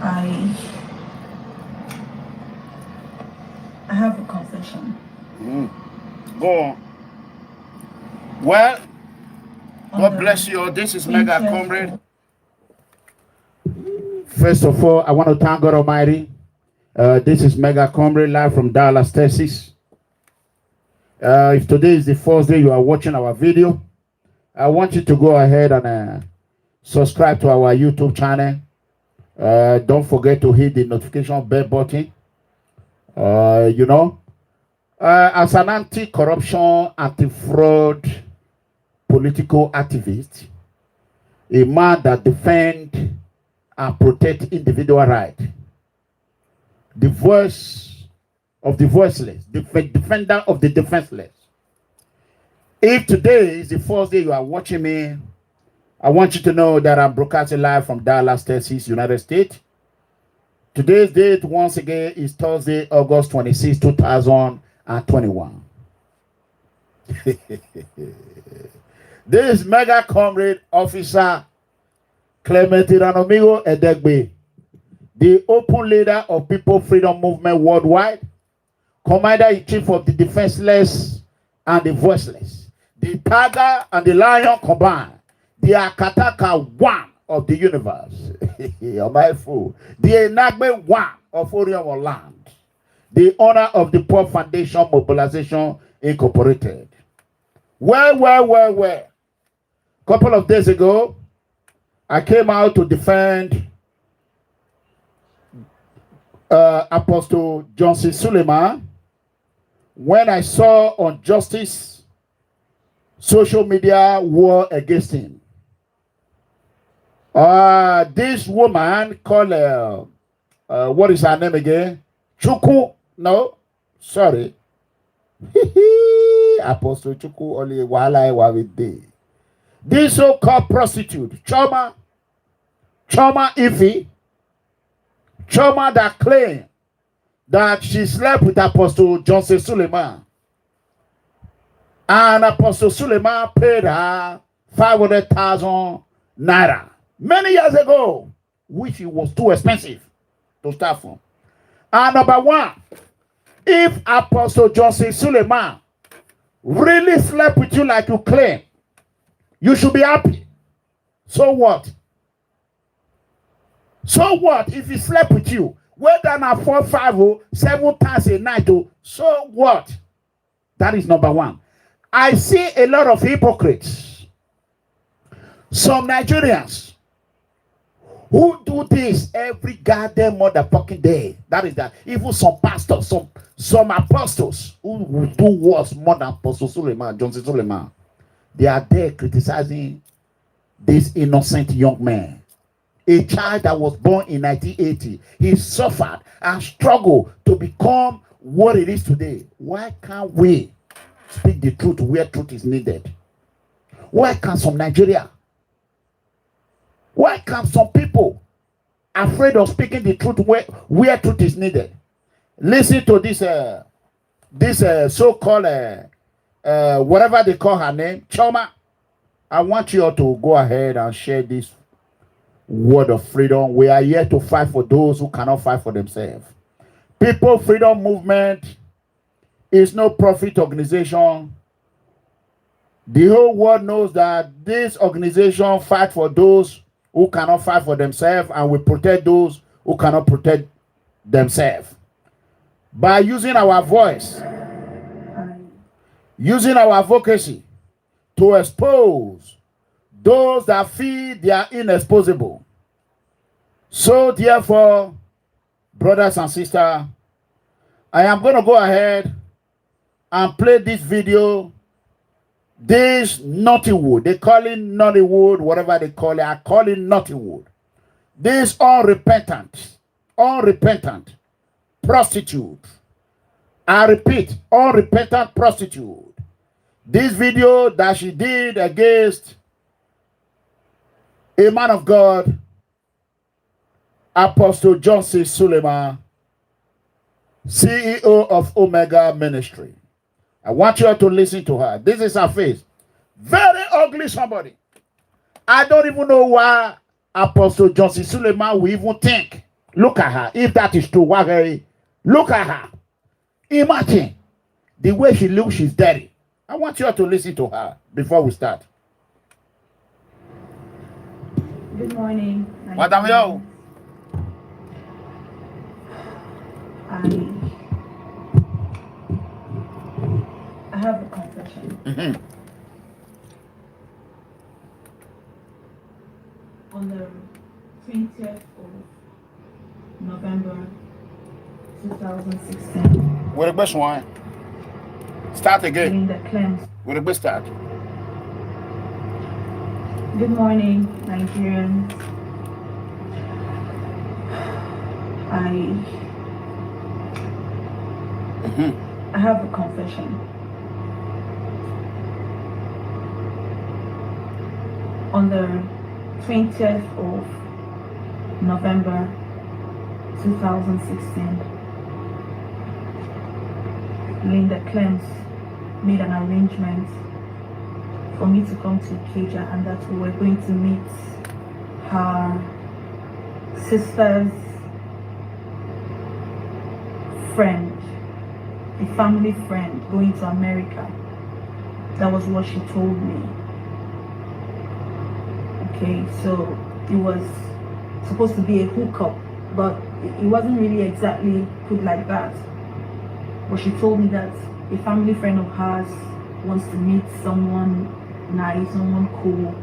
I have a confession. Go on. Well, God bless you. This is Mega Comrade. First of all, I want to thank God Almighty. This is Mega Comrade live from Dallas, Texas. If today is the first day you are watching our video, I want you to go ahead and subscribe to our YouTube channel. Don't forget to hit the notification bell button. As an anti-corruption, anti-fraud political activist, a man that defends and protects individual rights, the voice of the voiceless, the defender of the defenseless. If today is the first day you are watching me, I want you to know that I'm broadcasting live from Dallas, Texas, United States. Today's date, once again, is Thursday, August 26, 2021. This is Mega Comrade Officer Clement Iranomigo Edegbe, the open leader of People Freedom Movement worldwide, Commander-in-Chief of the defenseless and the voiceless, the tiger and the lion combined, the Akataka one of the universe, my fool, the Enagbe one of Orion land, the owner of the Poor Foundation Mobilization Incorporated. Well. Couple of days ago, I came out to defend Apostle Johnson Suleman when I saw on Justice social media war against him. This woman called, what is her name again? Chukwu? No, sorry. Apostle Chukwu only Wahala Wawide. This so-called prostitute, Chioma Ifemeludike, Chioma that claimed that she slept with Apostle Johnson Suleman. And Apostle Suleman paid her 500,000 naira many years ago, which it was too expensive to start from. And number one, if Apostle Johnson Suleman really slept with you like you claim, you should be happy. So what? So what if he slept with you? Whether not 4, 5, or 7 times a night, so what? That is number one. I see a lot of hypocrites. Some Nigerians who do this every goddamn motherfucking day. That is that. Even some pastors, some apostles who will do worse more than Apostle Suleman, Johnson Suleman. They are there criticizing this innocent young man. A child that was born in 1980. He suffered and struggled to become what it is today. Why can't we speak the truth where truth is needed? Why can't some Nigeria? Why can't some people afraid of speaking the truth where truth is needed? Listen to this so-called whatever they call her name, Chioma. I want you all to go ahead and share this word of freedom. We are here to fight for those who cannot fight for themselves. People Freedom Movement is no profit organization. The whole world knows that this organization fight for those who cannot fight for themselves, and we protect those who cannot protect themselves. By using our voice, using our advocacy to expose those that feel they are inexposable. So therefore, brothers and sisters, I am going to go ahead and play this video. This NOTHINGWOOD, they call it NOTHINGWOOD, whatever they call it, I call it NOTHINGWOOD. This unrepentant prostitute. I repeat, unrepentant prostitute. This video that she did against a man of God, Apostle Johnson Suleman, CEO of Omega Ministry. I want you all to listen to her. This is her face. Very ugly somebody. I don't even know why Apostle Johnson Suleman will even think Look at her. If that is true, look at her. Imagine the way she looks, she's dirty. I want you all to listen to her before we start. Good morning. Madam Yo. I have a confession. Mm-hmm. On the 20th of November 2016. Where the best one? Start again. In the cleanse. Where the best start? Good morning, Nigerians. I have a confession. On the 20th of November 2016, Linda Clems made an arrangement for me to come to Ikeja and that we were going to meet her sister's friend, a family friend going to America. That was what she told me. Okay, so it was supposed to be a hookup, but it wasn't really exactly put like that. But she told me that a family friend of hers wants to meet someone nice, someone cool,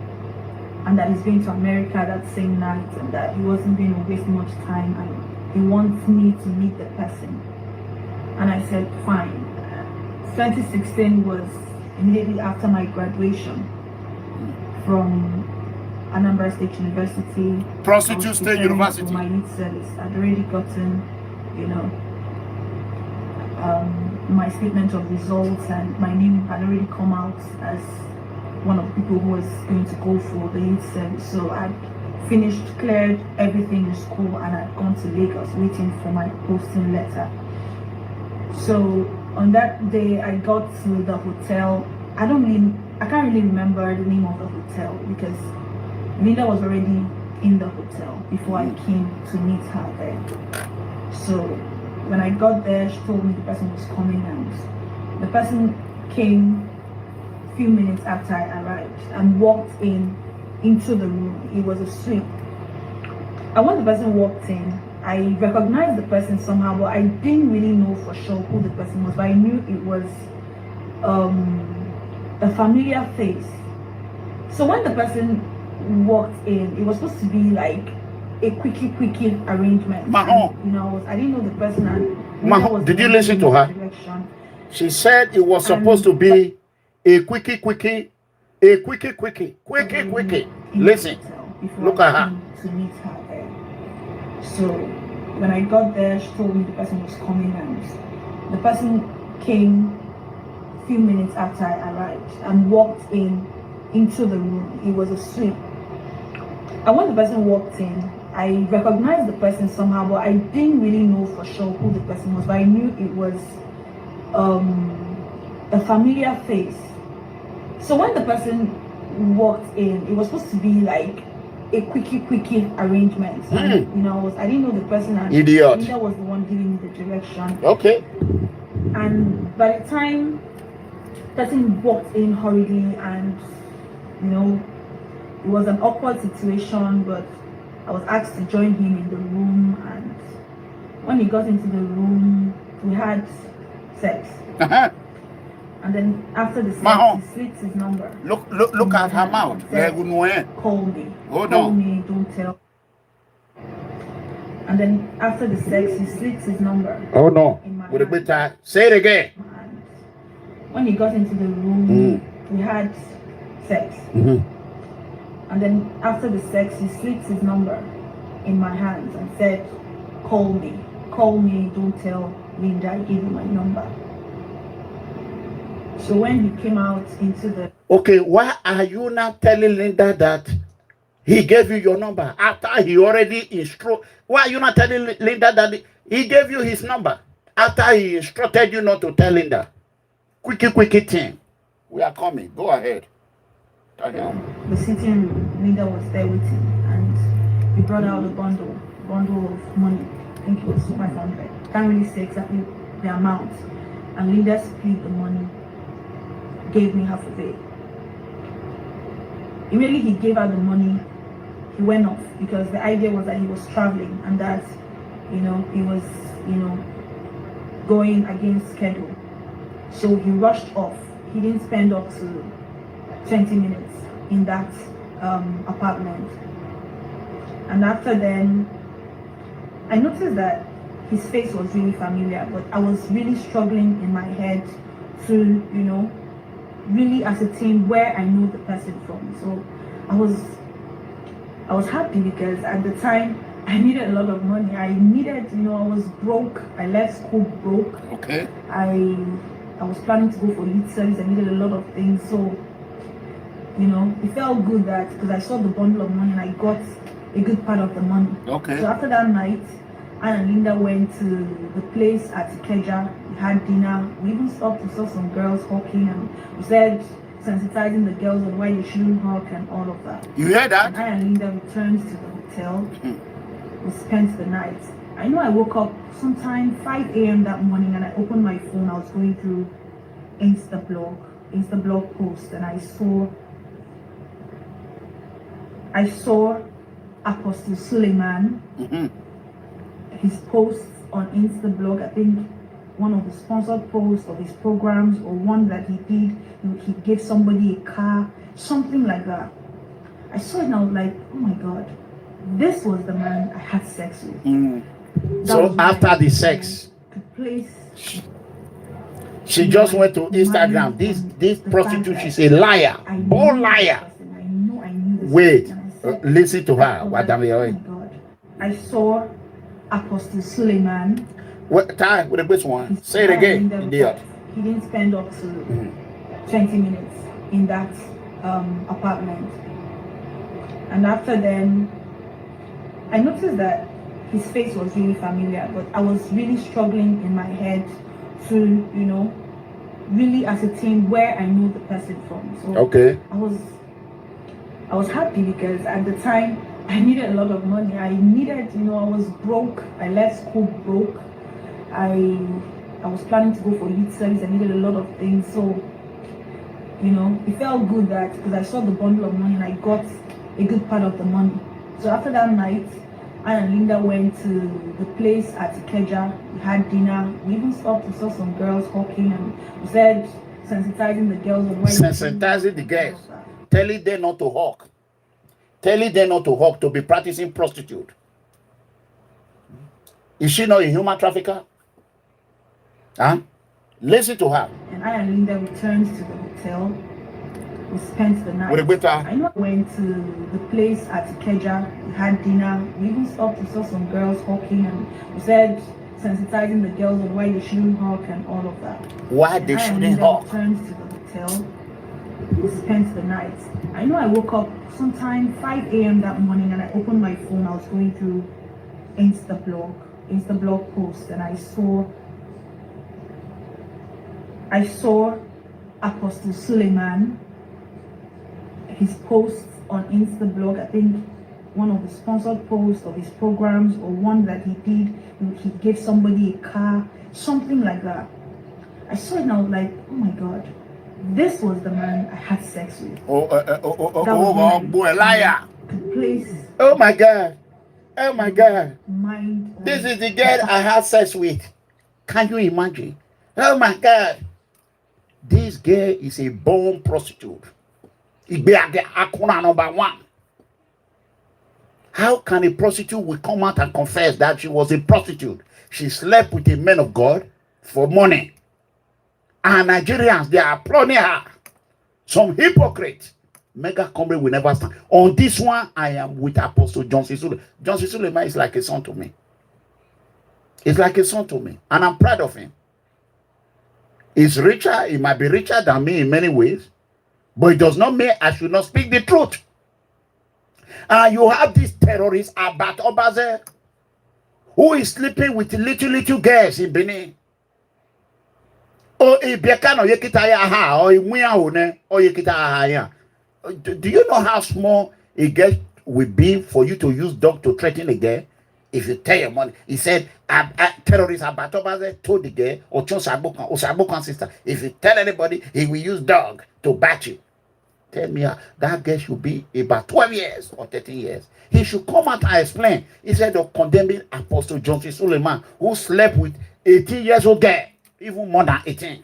and that he's going to America that same night, and that he wasn't going to waste much time, and he wants me to meet the person. And I said, fine. 2016 was immediately after my graduation from Anambra State University. Prostitute State University. My youth service. I'd already gotten, my statement of results, and my name had already come out as one of the people who was going to go for the youth service. So I'd finished, cleared everything in school, and I'd gone to Lagos waiting for my posting letter. So on that day, I got to the hotel. I can't really remember the name of the hotel because Linda was already in the hotel before I came to meet her there. So when I got there, she told me the person was coming, and the person came a few minutes after I arrived and walked into the room. It was a suite. And when the person walked in, I recognized the person somehow, but I didn't really know for sure who the person was, but I knew it was a familiar face. So when the person walked in, it was supposed to be like a quickie arrangement. And, I didn't know the person, and did you listen to her? Direction. She said it was supposed to be a quickie. Listen, look at her. To meet her there. So when I got there, she told me the person was coming, and the person came a few minutes after I arrived and walked into the room. It was a suite. And when the person walked in, I recognized the person somehow, but I didn't really know for sure who the person was, but I knew it was a familiar face. So when the person walked in, it was supposed to be like a quickie arrangement. And, I didn't know the person, and Idiot. Linda was the one giving me the direction. Okay. And by the time the person walked in hurriedly, and it was an awkward situation, but I was asked to join him in the room, and when he got into the room, we had sex. And then after the sex, he slits his number. Look at her mouth. Call me. Hold Call on. me, don't tell. And then after the sex, he slits his number. Oh no. With a bit tired. Say it again. And when he got into the room, we had sex. And then after the sex, he slits his number in my hands and said, call me, don't tell Linda I gave you my number. So when he came out into the... Okay, why are you not telling Linda that he gave you your number after he already instructed? Why are you not telling Linda that he gave you his number after he instructed you not to tell Linda? Quickie thing. We are coming. Go ahead. The sitting room, Linda was there waiting, and he brought out a bundle bundle of money. I think it was 500. Can't really say exactly the amount. And Linda split the money, gave me half of it. Immediately he gave her the money, he went off because the idea was that he was traveling and that, he was, going against schedule. So he rushed off. He didn't spend up to 20 minutes in that apartment. And after then, I noticed that his face was really familiar, but I was really struggling in my head to, really ascertain where I know the person from. So I was happy because at the time I needed a lot of money. I needed, I was broke. I left school broke. Okay. I was planning to go for youth service. I needed a lot of things. So, it felt good that because I saw the bundle of money and I got a good part of the money. Okay. So after that night, I and Linda went to the place at Ikeja. We had dinner. We even stopped to saw some girls hawking, and we said sensitizing the girls on why they shouldn't hawk and all of that. You hear that? And I and Linda returned to the hotel. We spent the night. I know I woke up sometime 5 a.m. that morning and I opened my phone. I was going through Insta blog post, and I saw Apostle Suleman. His posts on Insta blog, I think one of the sponsored posts of his programs or one that he did, he gave somebody a car, something like that. I saw it and I was like, oh my God, this was the man I had sex with. So after the sex, she just went to Instagram. This prostitute, she's a liar, born liar. Wait, listen to her. Oh my God. I saw Apostle Suleman. What time? With the best one? Say it again, idiot. He didn't spend up to 20 minutes in that apartment. And after then, I noticed that his face was really familiar, but I was really struggling in my head to, really ascertain where I know the person from. So okay. I was happy because at the time I needed a lot of money. I needed, I was broke. I left school broke. I was planning to go for youth service. I needed a lot of things. So, it felt good that because I saw the bundle of money and I got a good part of the money. So after that night, I and Linda went to the place at Ikeja. We had dinner. We even stopped to saw some girls hawking, and we said sensitizing the girls on why sensitizing the girls, telling them not to hawk. Telling them not to hawk, to be practicing prostitute. Is she not a human trafficker? Huh? Listen to her. And I and Linda returned to the hotel. We spent the night. I know I went to the place at Ikeja. We had dinner. We even stopped to saw some girls hawking, and we said sensitizing the girls on why they shouldn't hawk and all of that. Why they shouldn't hawk? Returned to the hotel. We spent the night. I know I woke up sometime 5 a.m. that morning and I opened my phone. I was going through Insta blog post, and I saw Apostle Suleman. His posts on Insta blog, I think one of the sponsored posts of his programs or one that he did, he gave somebody a car, something like that. I saw it and I was like, oh my God, this was the man I had sex with. Boy, liar. Oh my God. Oh my God. This is the girl I had sex with. Can you imagine? Oh my God. This girl is a born prostitute. Number one. How can a prostitute will come out and confess that she was a prostitute? She slept with a man of God for money. And Nigerians, they are applauding her. Some hypocrites. Mega company will never stand. On this one, I am with Apostle Johnson Suleman. Johnson Suleman is like a son to me. It's like a son to me. And I'm proud of him. He's richer. He might be richer than me in many ways. But it does not mean I should not speak the truth. And you have this terrorist about Obaseki, who is sleeping with little girls in Benin. Do you know how small a girl will be for you to use dog to threaten a girl? If you tell your money, he said, terrorist Abatobaze told the girl, or Osabokan sister, if you tell anybody, he will use dog to bat you. Tell me that girl should be about 12 years or 13 years. He should come out and explain. Instead of condemning Apostle Johnson Suleman, who slept with 18 years old girl, even more than 18.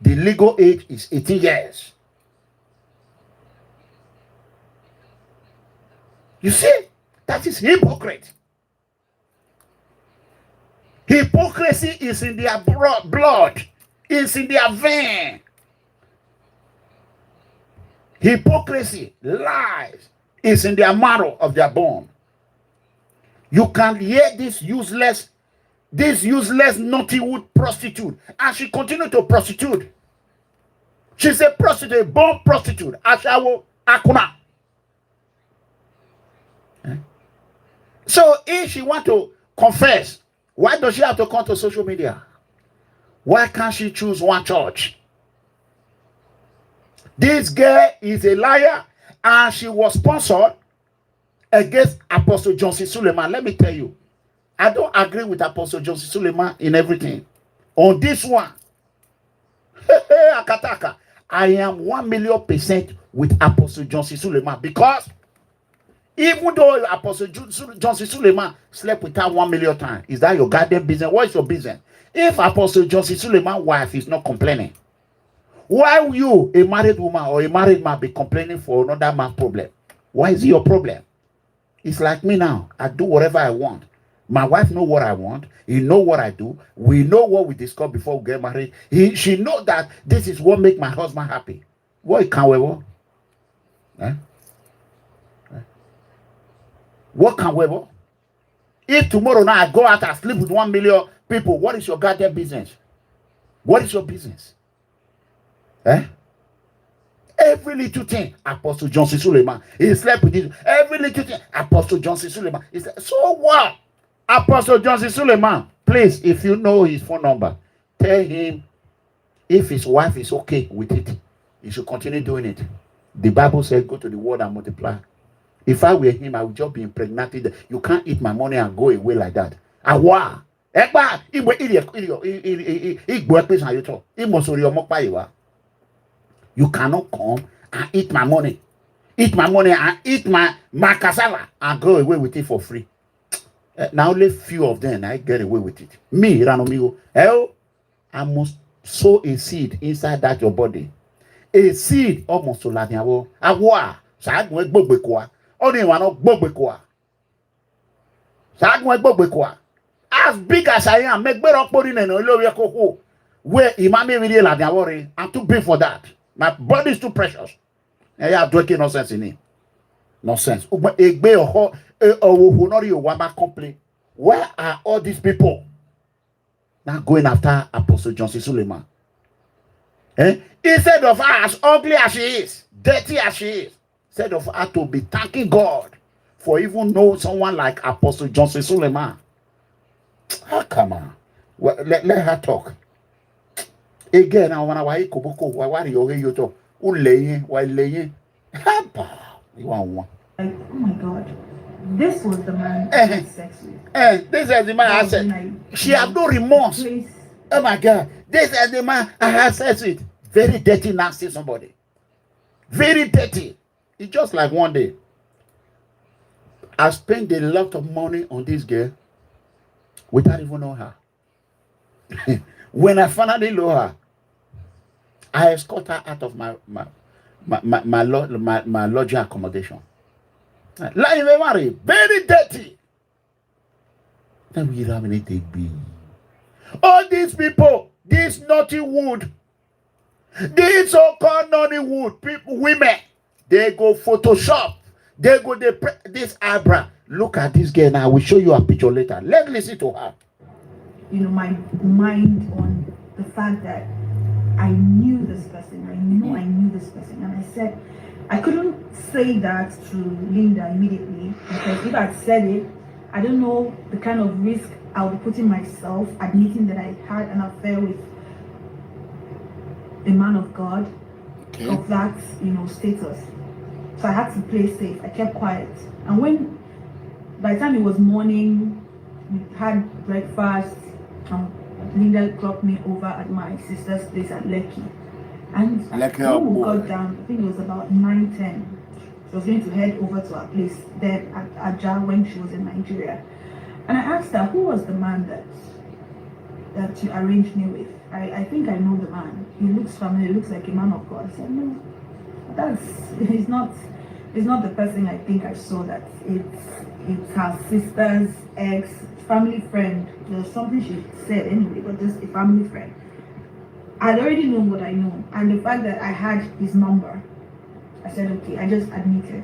The legal age is 18 years. You see, that is hypocrite. Hypocrisy is in their blood, it's in their vein. Hypocrisy, lies, is in their marrow of their bone. You can hear this useless Nothinghwood prostitute, and she continued to prostitute. She's a prostitute, born prostitute. Ashawo Akuna. So if she want to confess, why does she have to come to social media? Why can't she choose one church? This girl is a liar, and she was sponsored against Apostle Johnson Suleman. Let me tell you, I don't agree with Apostle Johnson Suleman in everything. On this one, Akataka, I am 1,000,000% with Apostle Johnson Suleman, because even though Apostle Johnson Suleman slept with her 1,000,000 times, is that your goddamn business? What is your business? If Apostle Johnson Suleman's wife is not complaining, why will you, a married woman or a married man, be complaining for another man's problem? Why is it your problem? It's like me now. I do whatever I want. My wife knows what I want. He knows what I do. We know what we discussed before we get married. She knows that this is what makes my husband happy. What can we want? Eh? What can we want? If tomorrow now I go out and sleep with 1,000,000 people, what is your goddamn business? What is your business? Eh? Every little thing, Apostle Johnson Suleman, he slept with this. Every little thing, Apostle Johnson Suleman. So what? Apostle Johnson Suleman, please, if you know his phone number, tell him if his wife is okay with it, he should continue doing it. The Bible says, go to the world and multiply. If I were him, I would just be impregnated. You can't eat my money and go away like that. Awa. You cannot come and eat my money. Eat my money and eat my cassava and go away with it for free. Now only few of them I get away with it. Me, Ranomigo, I must sow a seed inside that your body. A seed almost to Ladiawo. Awa. Sagwe Bobekwa. Only one of Bobekwa. Sagwe Bobekwa. As big as I am, make better putting in a low where Imami really Ladiawori. I'm too big for that. My body is too precious. And you are drinking nonsense in it. Nonsense. Where are all these people now going after Apostle Johnson Suleman? Eh? Instead of her, as ugly as she is, dirty as she is, instead of her to be thanking God for even knowing someone like Apostle Johnson Suleman. Ah, come on. Well, let her talk. Again, I want to Koboko, why you talk? Why laying? You want one. Like, oh my God, this was the man I had sex with. This is the man I said. She had no remorse. Please. Oh my God, this is the man I had sex with. Very dirty, nasty somebody. Very dirty. It's just like one day. I spent a lot of money on this girl without even knowing her. When I finally know her, I escort her out of my lodging accommodation. Like very dirty. Then we have anything be. All these people, this Nothinghwood, these so-called Nothinghwood people, women, they go Photoshop. They go this eyebrow. Look at this girl now. I will show you a picture later. Let's listen to her. You know, my mind on the fact that I knew this person. I knew this person. And I said, I couldn't say that to Linda immediately, because if I'd said it, I don't know the kind of risk I would be putting myself admitting that I had an affair with a man of God, of that, you know, status. So I had to play safe. I kept quiet. And when by the time it was morning, we had breakfast. Linda dropped me over at my sister's place at Lekki. And when we got down, I think it was about 9:10. She was going to head over to our place there at Aja when she was in Nigeria. And I asked her, who was the man that you arranged me with? I think I know the man. He looks familiar, he looks like a man of God. I said, no, he's not the person I think I saw. That it's her sister's ex, family friend. There's something she said anyway, but just a family friend. I'd already known what I know, and the fact that I had his number, I said, okay, I just admitted.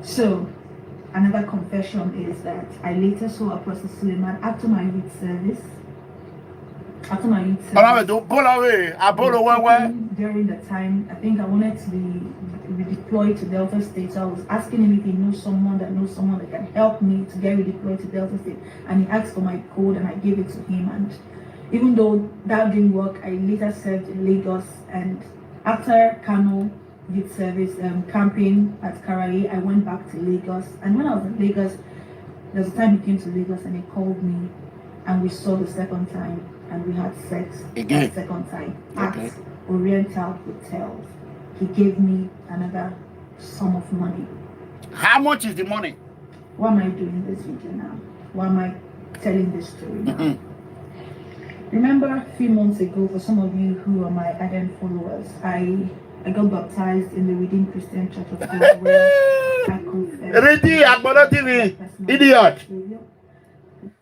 So, another confession is that I later saw Apostle Suleman after my youth service. During the time, I think I wanted to be redeployed to Delta State. So I was asking him if he knows someone that can help me to get redeployed to Delta State. And he asked for my code, and I gave it to him. And even though that didn't work, I later served in Lagos. And after Kano youth service camping at Karaye, I went back to Lagos. And when I was in Lagos, there was a time he came to Lagos and he called me, and we saw the second time, and we had sex again. The second time at Oriental Hotels. He gave me another sum of money. How much is the money? Why am I doing this video now? Why am I telling this story now? Remember a few months ago, for some of you who are my ardent followers, I got baptized in the Redeemed Christian Church of God, where I confessed. Idiot.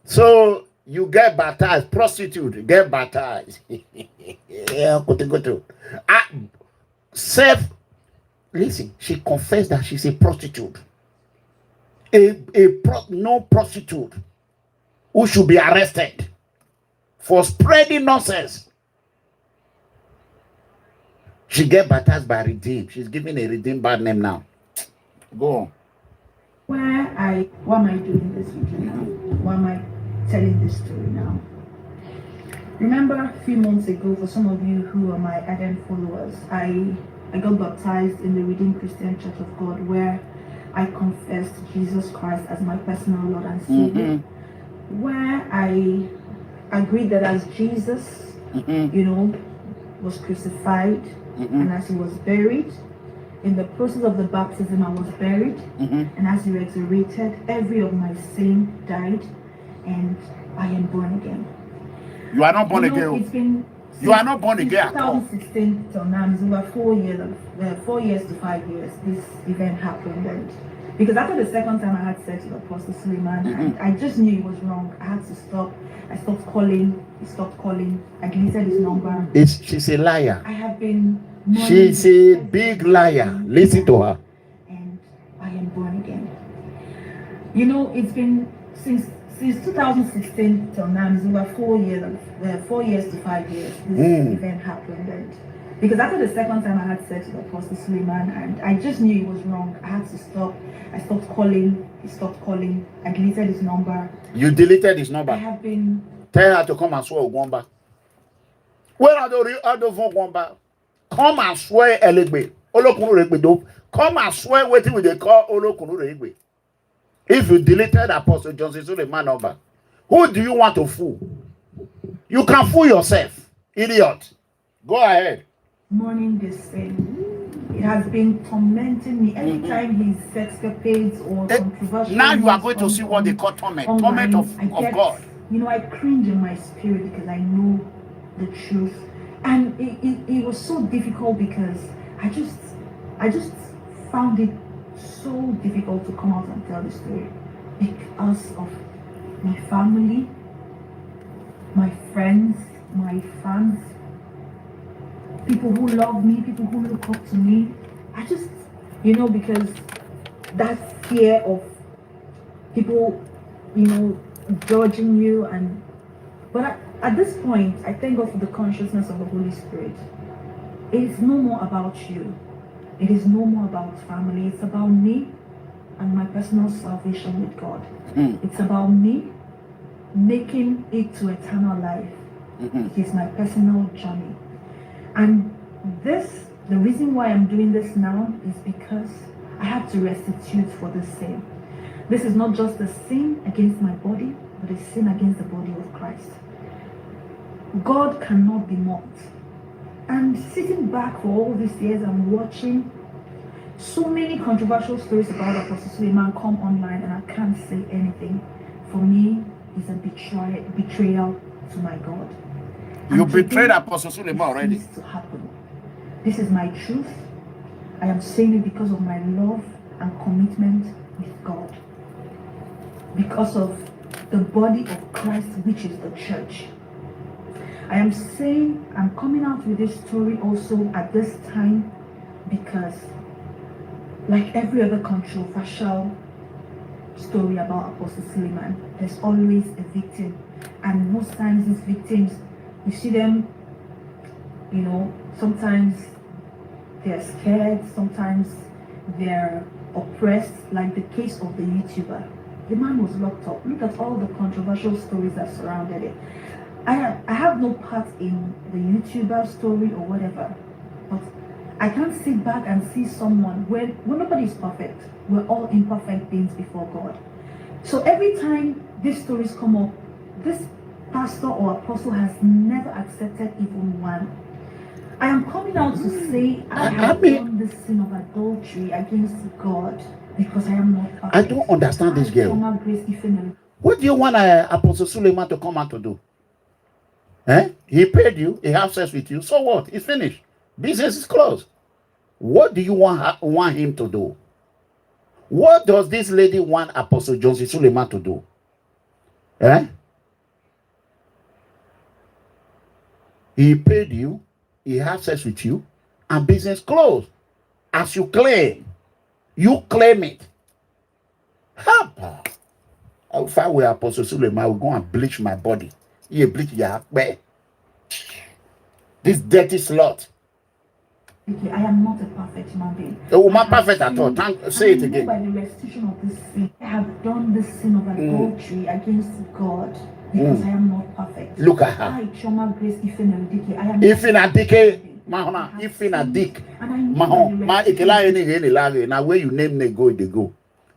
So you get baptized, prostitute, get baptized. Listen, she confessed that she's a prostitute. No prostitute who should be arrested for spreading nonsense. She get baptized by Redeem. She's giving a Redeem bad name now. Go on. Why am I doing this video now? Why am I telling this story now? Remember a few months ago, for some of you who are my ardent followers, I got baptized in the Redeemed Christian Church of God, where I confessed Jesus Christ as my personal Lord and Savior. Where I agreed that as Jesus, was crucified, and as he was buried, in the process of the baptism I was buried, and as he resurrected, every of my sin died, and I am born again. You are not born again. It's been you are not born again. 2016 till now, it's over 4 years to 5 years. This event happened, and because after the second time I had sex with Apostle Suleman, and I just knew it was wrong. I had to stop. I stopped calling. He stopped calling. I deleted his number. She's a liar. I have been. She's a big liar. Listen to her. And I am born again. It's been since 2016 till now, it's over 4 years to 5 years. This event happened, and because after the second time I had sex with Apostle Suleman, and I just knew it was wrong. I had to stop. I stopped calling. He stopped calling. I deleted his number. You deleted his number? I have been. Tell her to come and swear Ogwamba. Where are the Ogwamba? Come and swear Elegbe. Come and swear what they call Olokunu Regbe. If you deleted Apostle Johnson Suleman number, who do you want to fool? You can fool yourself, idiot. Go ahead. Morning this thing. It has been tormenting me every time his sexcapades or controversial. Now you are going to see what they call torment. Torment of God. I cringe in my spirit because I know the truth. And it was so difficult because I just found it so difficult to come out and tell the story because of my family, my friends, my fans, people who love me, people who look up to me. I just, because that fear of people, judging you, but at this point, I thank God for the consciousness of the Holy Spirit. It is no more about you. It is no more about family. It's about me and my personal salvation with God. It's about me making it to eternal life. It is my personal journey. And the reason why I'm doing this now is because I have to restitute for the same. This is not just a sin against my body, but a sin against the body of Christ. God cannot be mocked. And sitting back for all these years and watching so many controversial stories about Apostle Suleman come online, and I can't say anything. For me, it's a betrayal to my God. You betrayed Apostle Suleman already. This needs to happen. This is my truth. I am saying it because of my love and commitment with God. Because of the body of Christ, which is the church. I am saying I'm coming out with this story also at this time because, like every other controversial story about Apostle Suleman, there's always a victim. And most times these victims, you see them, you know, sometimes they're scared, sometimes they're oppressed, like the case of the YouTuber. The man was locked up. Look at all the controversial stories that surrounded it. I have no part in the YouTuber story or whatever, but I can't sit back and see someone when nobody is perfect. We're all imperfect beings before God. So every time these stories come up, this pastor or apostle has never accepted even one. I am coming out to say I have done the sin of adultery against God because I am not perfect. I don't understand this girl. What do you want Apostle Suleman to come out to do? He paid you, he has sex with you, so what? It's finished. Business is closed. What do you want him to do? What does this lady want Apostle Johnson Suleman to do? He paid you, he has sex with you, and business closed. As you claim it. If I were Apostle Suleman, I would go and bleach my body. You bleach your back. This dirty slut. Okay, I am not a perfect human being. Oh, not perfect at all. Say it again. By the restitution of this sin, I have done this sin of adultery against God because I am not perfect. Look at her. I, Chioma Ifemeludike, I am Ifemeludike, Ifemeludike. Now where you name they go, they go.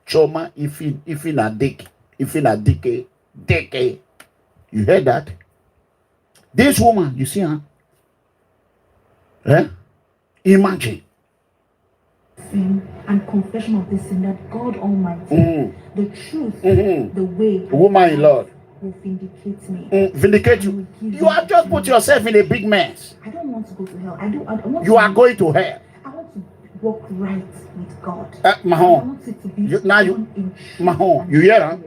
Chioma Ifemeludike, Deke. You heard that? This woman, you see her? Imagine. Sin and confession of this sin that God Almighty, the truth, the way, woman in Lord, will vindicate me. Vindicate you. You have just put yourself in a big mess. I don't want to go to hell. I want you are going to hell. I want to walk right with God. Mahon. I want it to be Mahon. You hear her?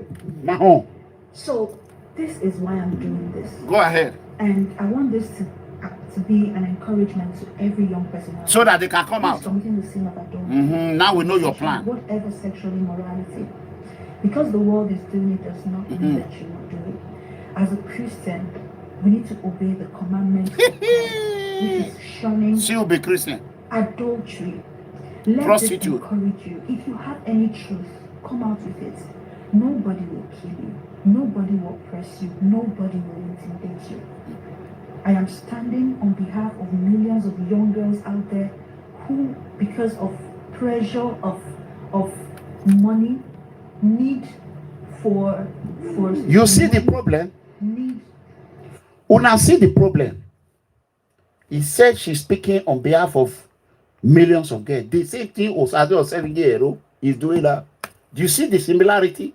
Mahon. So this is why I'm doing this. Go ahead. And I want this to be an encouragement to every young person. So that they can come out. Committing the sin of adultery. Now we know your plan. Whatever sexual immorality. Because the world is doing it does not mean that you will do it. As a Christian, we need to obey the commandments of God, which is shunning she will be Christian. Adultery. Let Prostitute. this encourage you. If you have any truth, come out with it. Nobody will kill you. Nobody will oppress you. Nobody will intimidate you. I am standing on behalf of millions of young girls out there who, because of pressure of money, need for you see the problem? Una see the problem. He said she's speaking on behalf of millions of girls. The same thing Osazee OSEMWEGIE-ERO is doing that. Do you see the similarity?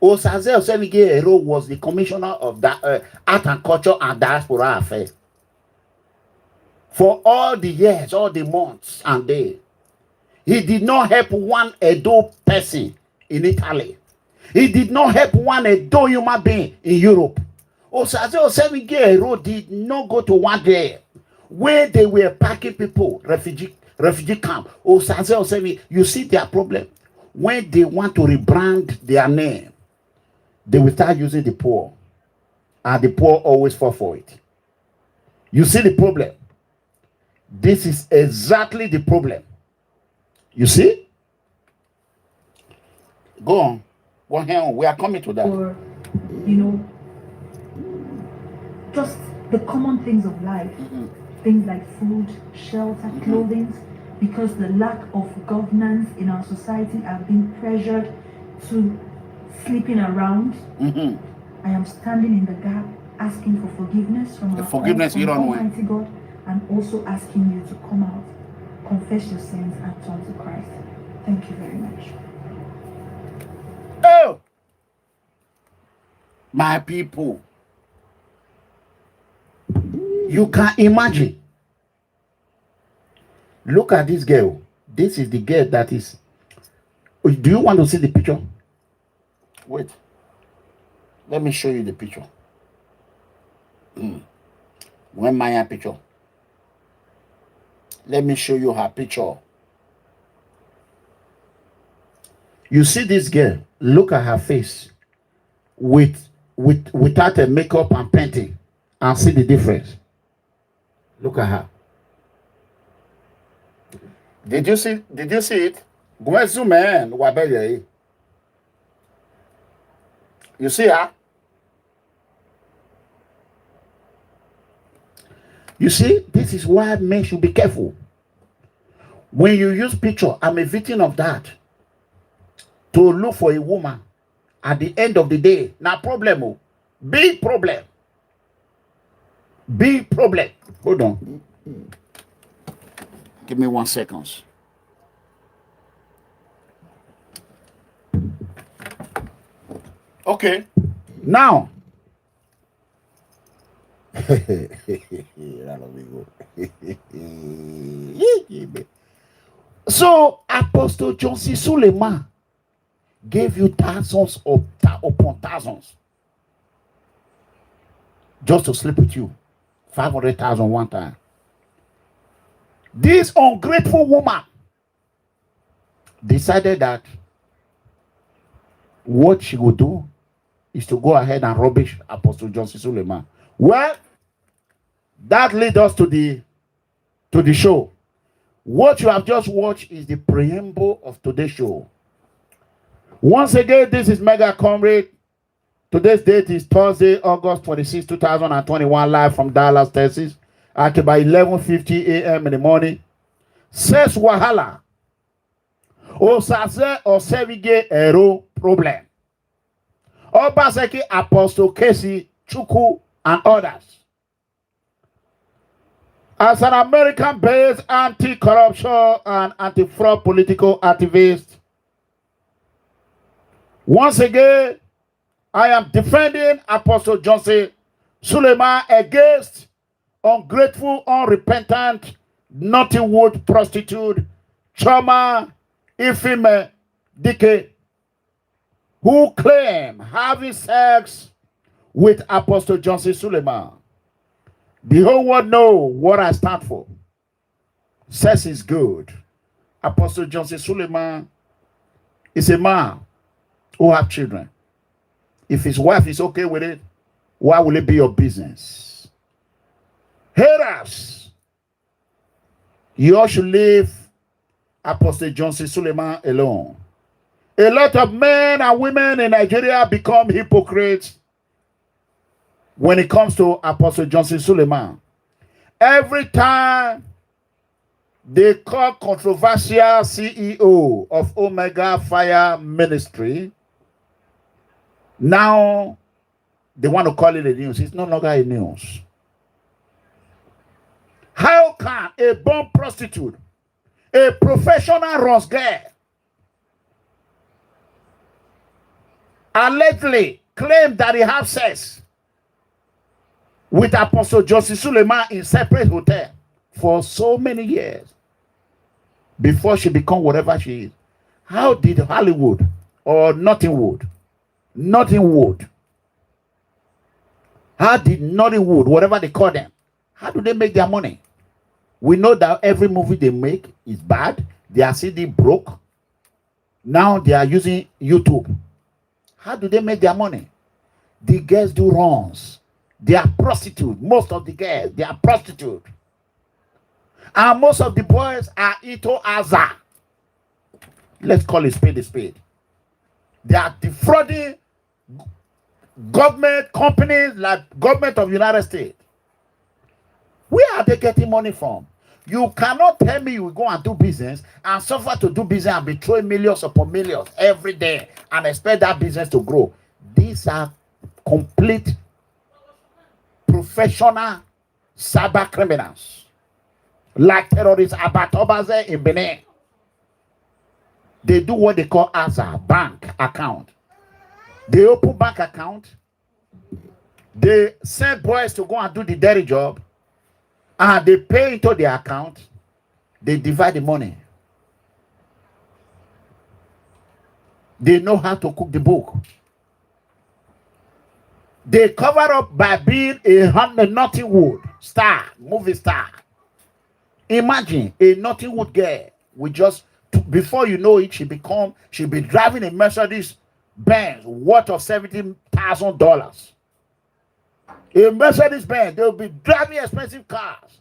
Osazee OSEMWEGIE-ERO was the commissioner of that art and culture and diaspora affairs for all the years, all the months and days. He did not help one Edo person in Italy. He did not help one Edo human being in Europe. Osazee OSEMWEGIE-ERO did not go to one day where they were packing people, refugee camp. Osazee OSEMWEGIE, you see their problem. When they want to rebrand their name, they will start using the poor. And the poor always fall for it. You see the problem? This is exactly the problem. You see? Go on. Go on. We are coming to that. Or, just the common things of life. Things like food, shelter, clothing. because the lack of governance in our society, I've been pressured to sleeping around. I am standing in the gap, asking for forgiveness from Almighty God, and also asking you to come out, confess your sins, and turn to Christ. Thank you very much. Oh, my people, you can imagine. Look at this girl. This is the girl that is. Do you want to see the picture? Wait. Let me show you the picture. When my picture. Let me show you her picture. You see this girl. Look at her face. Without a makeup and painting. And see the difference. Look at her. Did you see it? Go and zoom in. You see her? You see, this is why men should be careful. When you use picture, I'm a victim of that. To look for a woman at the end of the day, now problem, big problem. Big problem. Hold on. Give me 1 second. Okay. Now. So Apostle Johnson Suleman gave you thousands upon thousands just to sleep with you. 500,000 one time. This ungrateful woman decided that what she would do is to go ahead and rubbish Apostle Johnson Suleman. Well, that leads us to the show. What you have just watched is the preamble of today's show. Once again, this is Mega Comrade. Today's date is Thursday, August 26, 2021, live from Dallas, Texas, at about 11:50 a.m. in the morning. Says Wahala. Osazee OSEMWEGIE-ERO problem. OBASEKI, Apostle Kassy Chukwu, and others. As an American-based anti-corruption and anti-fraud political activist, once again, I am defending Apostle Johnson Suleman against ungrateful, unrepentant, NOTHINGWOOD prostitute Chioma Ifemeludike, who claim having sex with Apostle Johnson Suleman. The whole world know what I stand for. Sex is good. Apostle Johnson Suleman is a man who have children. If his wife is okay with it, why will it be your business? Haters, you all should leave Apostle Johnson Suleman alone. A lot of men and women in Nigeria become hypocrites when it comes to Apostle Johnson Suleman. Every time they call controversial CEO of Omega Fire Ministry, now they want to call it a news. It's no longer a news. How can a born prostitute, a professional runs girl, allegedly claim that he has sex with Apostle Johnson Suleman in separate hotel for so many years before she become whatever she is? How did Hollywood or Nothingwood, how did Nollywood, whatever they call them, how do they make their money? We know that every movie they make is bad. Their CD broke. Now they are using YouTube. How do they make their money? The girls do runs. They are prostitutes. Most of the girls, they are prostitutes. And most of the boys are into Aza. Let's call it spade a spade. They are defrauding government companies like government of United States. Where are they getting money from? You cannot tell me you will go and do business and suffer to do business and be throwing millions upon millions every day and expect that business to grow. These are complete professional cyber criminals, like terrorists about Obaseki in Benin. They do what they call as a bank account. They open bank account. They send boys to go and do the dirty job, and they pay into their account. They divide the money. They know how to cook the book. They cover up by being a Nottingwood star, movie star. Imagine a Nottingwood girl with just, before you know it, she'll be driving a Mercedes Benz worth of $70,000. A Mercedes Benz, they'll be driving expensive cars.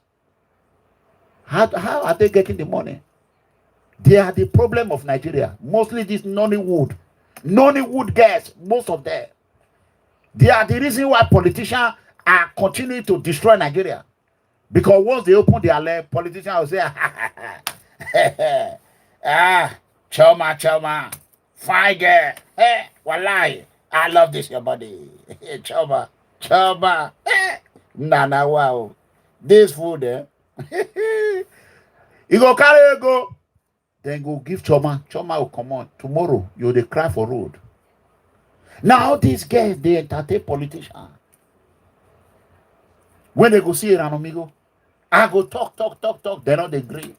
How are they getting the money? They are the problem of Nigeria. Mostly these Nollywood girls, most of them. They are the reason why politicians are continuing to destroy Nigeria. Because once they open their left, politicians will say, Choma, fine girl. Hey, wallahi, I love this, your body. Choma, nah, wow. This food, you go carry it, go. Then go give Choma. Choma will come on. Tomorrow, you'll cry for road. Now these guys, they entertain politicians. When they go see an amigo, I go talk. They don't agree.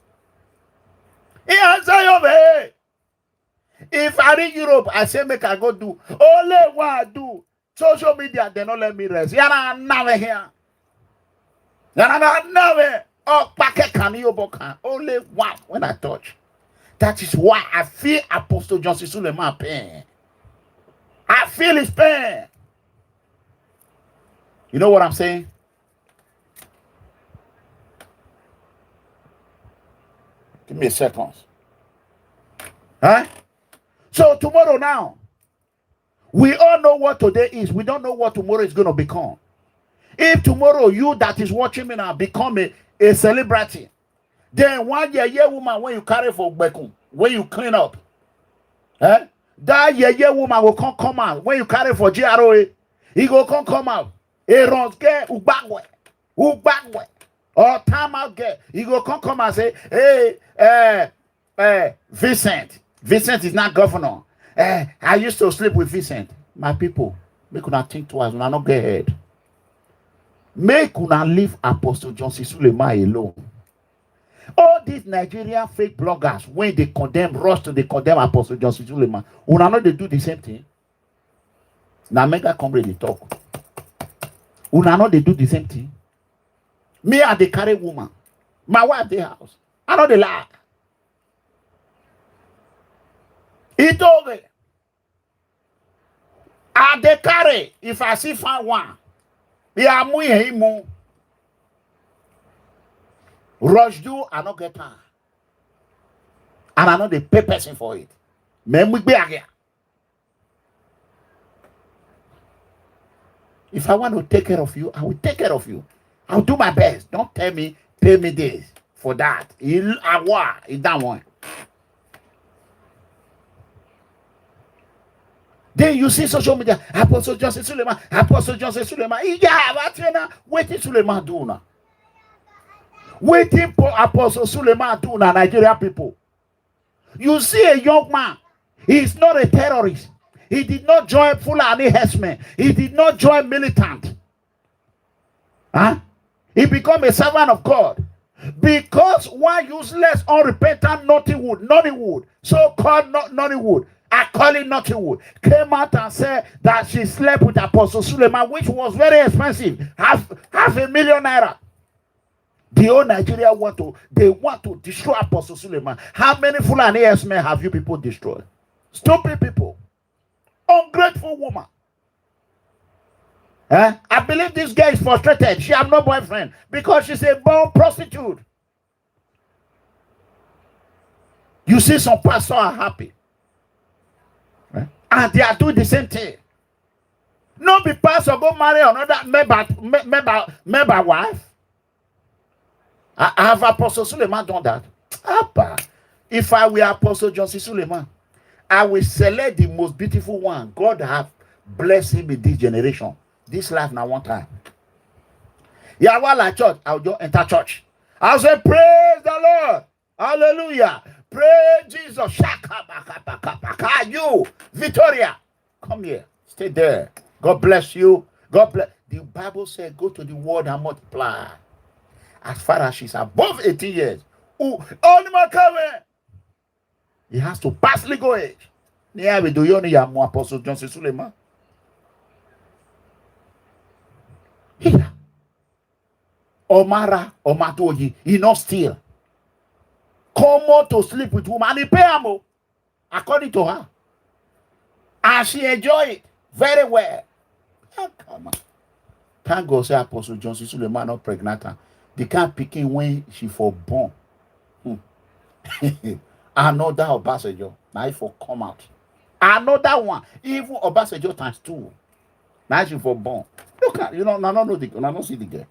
If I reach Europe, I say make I go do. Only what I do. Social media, they don't let me rest. Yana never here. Yana never. Oh, packet can you book? Only one when I touch. That is why I feel Apostle Johnson Suleman pain. I feel his pain. You know what I'm saying? Give me a second. Huh? So tomorrow now, we all know what today is. We don't know what tomorrow is going to become. If tomorrow you that is watching me now become a celebrity, then 1 year woman when you carry for Bekum, when you clean up, that year woman will come out. When you carry for GROA, he go come out. Aaron's get ubagwe, or time out get. He go come and say, hey, Vincent is not governor. I used to sleep with Vincent. My people, make una think twice. Una not get ahead. Make una leave Apostle Johnson Suleman alone. All these Nigerian fake bloggers, when they rush to condemn Apostle Johnson Suleman, una know they do the same thing. Now make that come ready talk. Una know they do the same thing. Me and the carry woman. My wife the house. I know they lie. He told me. I dey carry if I see find one. Yeah, I'm rush do, I not get time. And I know they pay person for it. Men we be here. If I want to take care of you, I will take care of you. I'll do my best. Don't tell me, pay me this for that. It's that one. Then you see social media, Apostle Johnson Suleman. Yeah, what's now? Waiting Suleman do now. Waiting for Apostle Suleman do now, Nigerian people. You see a young man, he's not a terrorist. He did not join Fulani herdsmen. He did not join militant. He became a servant of God. Because one useless, unrepentant Nollywood, so-called Nollywood, I call it Nottingwood, came out and said that she slept with Apostle Suleman, which was very expensive, half a million naira. The whole Nigeria want to destroy Apostle Suleman. How many Fulani herdsmen have you people destroyed? Stupid people. Ungrateful woman. I believe this girl is frustrated. She has no boyfriend because she's a born prostitute. You see some pastors are happy. And they are doing the same thing. No be pastor go marry another member wife. Have Apostle Suleman done that? Abba. If I were Apostle Johnson Suleman, I will select the most beautiful one. God have blessed him in this generation. This life now one time. Yeah, while I church, I'll just enter church. I'll say, praise the Lord. Hallelujah. Praise Jesus. Shaka baka baka baka. You, Victoria, come here. Stay there. God bless you. God bless. The Bible said, go to the world and multiply. As far as she's above 18 years. He has to pass legal age. Yeah, we do you know Apostle Johnson Suleman? Here. Omara, Omatoji, he not steal. Come out to sleep with woman, and he pay him, according to her. And she enjoy it very well. Oh, come on. Thank God say Apostle Johnson Suleman not pregnant. They can't pick in when she for born. Another Obasanjo. Now for come out. Another one. Even Obasanjo times 2. Now she for born. Look at, you know, I don't see the girl.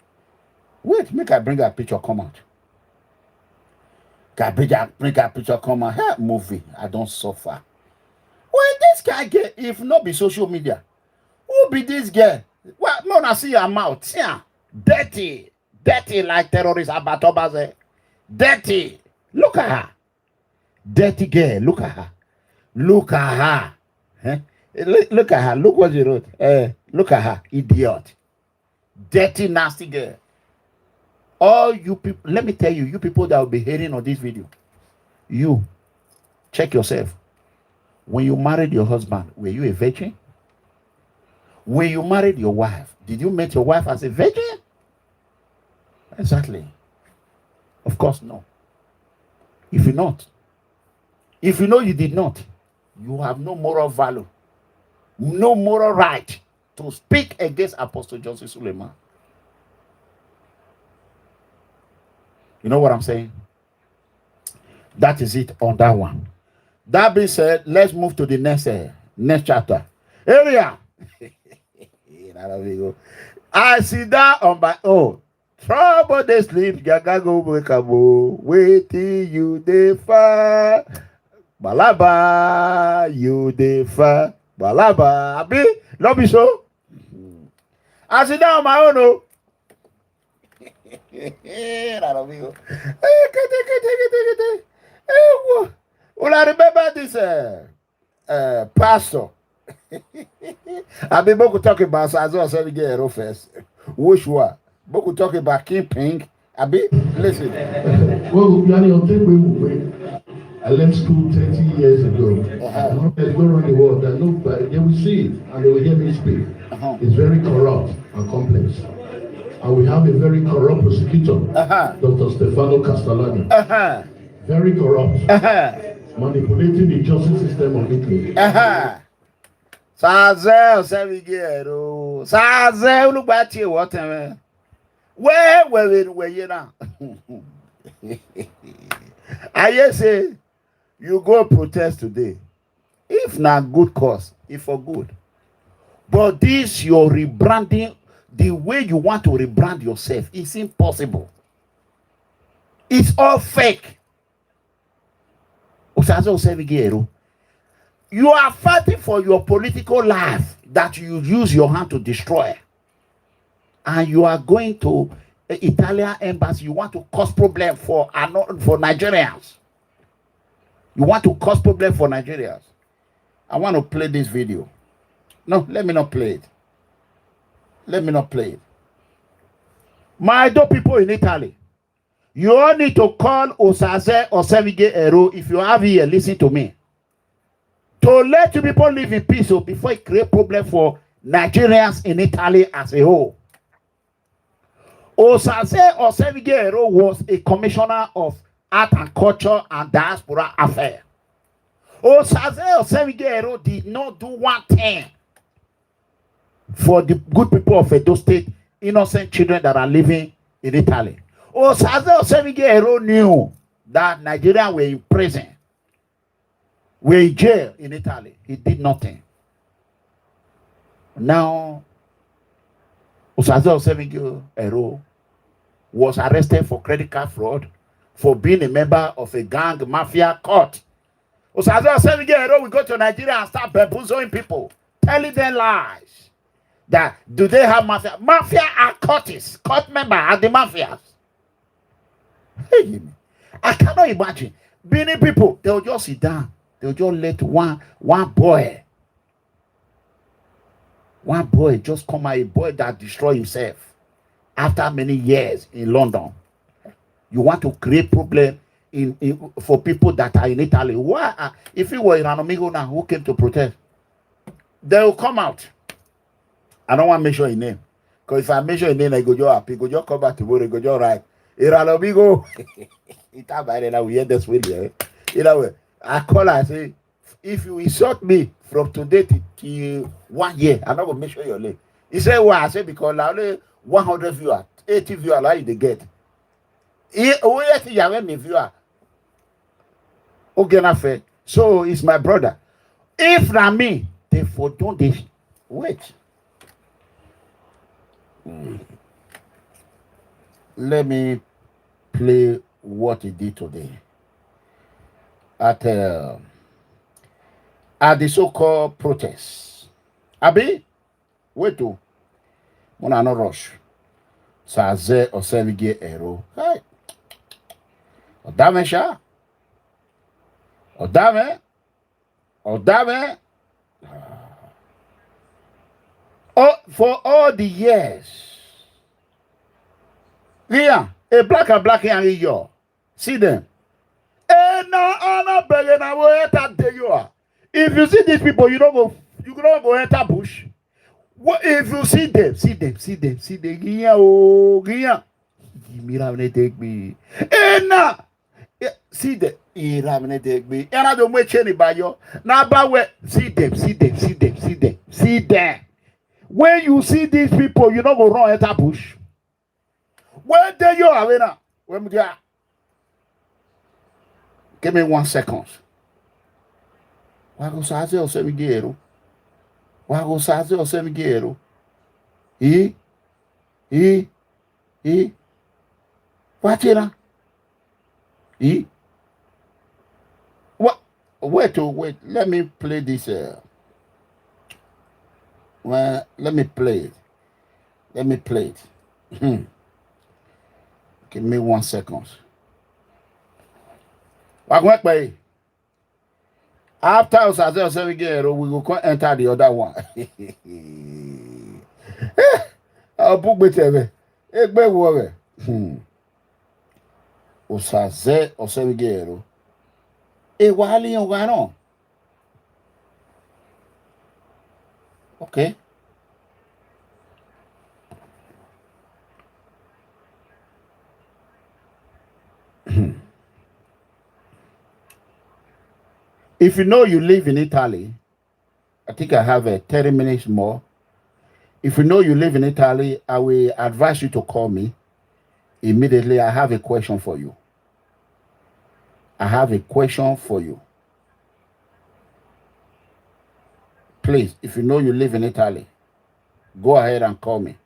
Wait, make I bring her picture come out. Can I bring her picture come out? Hey, movie. I don't suffer. Well, this guy get, if not be social media, who be this girl? Well, no, I see her mouth. See her. Dirty. Dirty like terrorist Abatobaze. Dirty. Look at her. Dirty girl. Look at her. Look at her. Huh? Look at her. Look what she wrote. Look at her. Idiot. Dirty, nasty girl. All you people, let me tell you, you people that will be hearing on this video, you, check yourself. When you married your husband, were you a virgin? When you married your wife, did you meet your wife as a virgin? Exactly. Of course, no. If you not, if you know you did not, you have no moral value, no moral right to speak against Apostle Johnson Suleman. You know what I'm saying? That is it on that one. That being said, let's move to the next chapter. Area. I see that on my own. Trouble they sleep, gaga go wake up, waiting you defer. Balaba, you defer. Balaba, abi, not be so. I see that on my own. Oh. Well, I remember this pastor. I've been talking about OSEMWEGIE-ERO first. Which one? Boku talking about King Pink. Abi, listen. I left school 30 years ago. They go around the world. They will see it and they will hear me speak. It's very corrupt and complex. And we have a very corrupt prosecutor, Dr. Stefano Castellani. Very corrupt. Manipulating the justice system of Italy. OSEMWEGIE-ERO. Look at you, what? Where you now? I say you go protest today. If not good cause, if for good. But this your rebranding, the way you want to rebrand yourself, is impossible. It's all fake. OSEMWEGIE-ERO. You are fighting for your political life that you use your hand to destroy. And you are going to Italian embassy. You want to cause problem for Nigerians. You want to cause problem for Nigerians. I want to play this video. No, let me not play it. Let me not play it. My dear people in Italy, you all need to call Osazee or OSEMWEGIE-ERO if you have here, listen to me. To let you people live in peace before it create problem for Nigerians in Italy as a whole. Osazee or OSEMWEGIE-ERO was a commissioner of art and culture and diaspora affairs. Osazee or OSEMWEGIE-ERO did not do one thing for the good people of Edo State, innocent children that are living in Italy. Osazee or OSEMWEGIE-ERO knew that Nigerians were in prison, were in jail in Italy. He did nothing. Now, Osazee or OSEMWEGIE-ERO was arrested for credit card fraud, for being a member of a gang mafia court. Osazee Osewegie-ERO will go to Nigeria and start bamboozling people, telling them lies. That do they have mafia? Mafia are courtists, court member are the mafias. Hey, I cannot imagine. Many people, they'll just sit down. They'll just let one boy just come out, a boy that destroy himself after many years in London. You want to create problem for people that are in Italy. Why? If you were in an amigo now who came to protest, they will come out. I don't want to mention his name. Because if I mention his name, I go just happy. Go just come back to work. Go just right. Iranobigo. We hear this video. You know, I call her and say, if you insult me from today to 1 year, I'm not going to mention your name. He said, well, I said, because only 100 viewers, 80 viewers, like they get. Okay, so it's my brother. If not me, they for don't they wait. Let me play what he did today at the so-called protests. Abi, wait to Mona no rush. Osazee Osewegie-ERO. Hey. Odame sha. Odame. Oh, for all the years. Here, a black and you see them. If you see these people, you don't go enter bush. What if you see them? See them. Here, oh, here. Take me. See them. Take me. And I don't wait anybody. Now, but see them. See them. When you see these people, you don't go run enter bush. Where they you are now? Where we are? Give me 1 second. Why go Osazee Osewegie-ERO? Why go Osazee Osewegie-ERO? What here? What? Wait. Let me play this. Well, let me play it. Give me 1 second. After Osazee Osewegie-ERO, we will come enter the other one. I'll book with you. Osazee Osewegie-ERO. Wahala. Okay. If you know you live in Italy, I think I have 30 minutes more. If you know you live in Italy, I will advise you to call me immediately. I have a question for you. Please, if you know you live in Italy, go ahead and call me.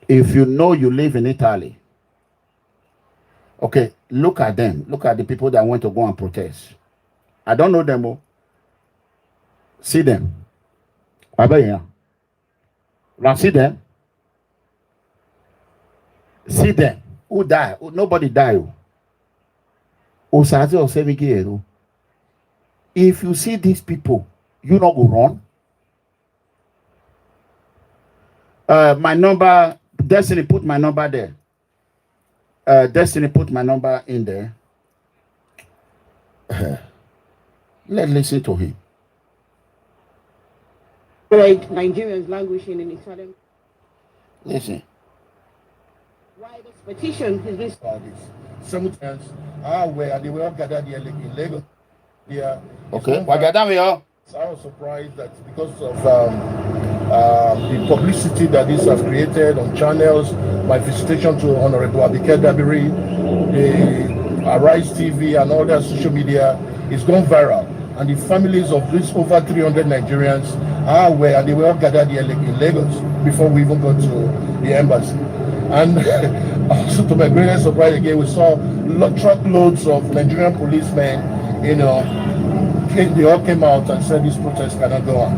If you know you live in Italy, okay, look at them. Look at the people that want to go and protest. I don't know them all. See them. Now see them. See them. Who die? Nobody die. Osazee Osewegie-ERO. If you see these people, you not go run. My number, Destiny put my number there. Destiny put my number in there. Let's listen to him. Like Nigerians languishing in Italian. Listen. Why this petition is this? Sometimes, where they were gathered here in Lagos. Yeah. Okay. I was surprised that because of the publicity that this has created on channels, my visitation to Honorable Abike Dabiri, the Arise TV and all that social media is gone viral. And the families of these over 300 Nigerians are aware, and they were all gathered here in Lagos. before we even got to the embassy. And also to my greatest surprise again, we saw truckloads of Nigerian policemen, you know, they all came out and said this protest cannot go on.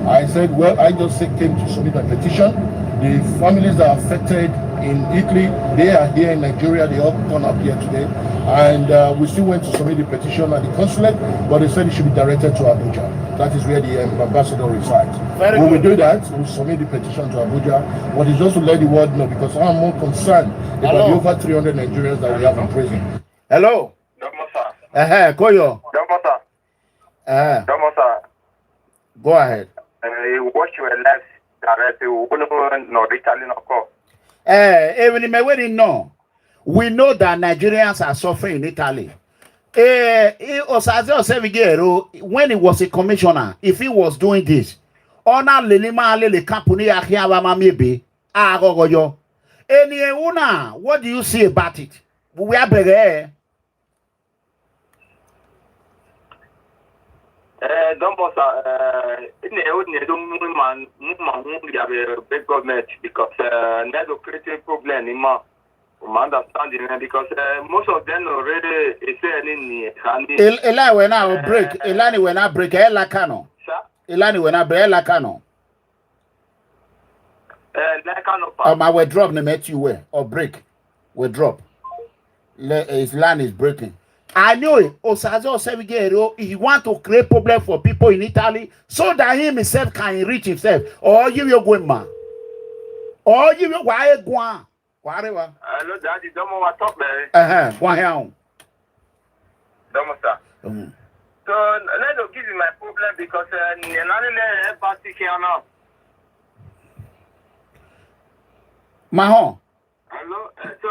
I said, well, I just came to submit a petition. The families that are affected in Italy, they are here in Nigeria, they all come up here today. And we still went to submit the petition at the consulate, but they said it should be directed to Abuja. That is where the ambassador resides. When we do that, we'll submit the petition to Abuja. But it's just to let the world know, because I'm more concerned about the over 300 Nigerians that we have in prison. Hello. Koyo. Go ahead. Watch your life direct. Even in my wedding, no. We know that Nigerians are suffering in Italy. Osazee, when he was a commissioner, if he was doing this, what do you see about it? We are better. Big government because there's a creative problem in my understanding because most of them already is saying Elani when I break, Elani when I break, Elakano. Elani when I break, Elakano. My we drop the met you where or break, we drop. His land is breaking. I know it. Osazee, he want to create problem for people in Italy so that he himself can enrich himself. Or you will go man. Or you will go. Whatever. Hello, Daddy. Don't know what's up, man. Go ahead. Don't know, sir. So let's give you my problem because Mahon. Hello. So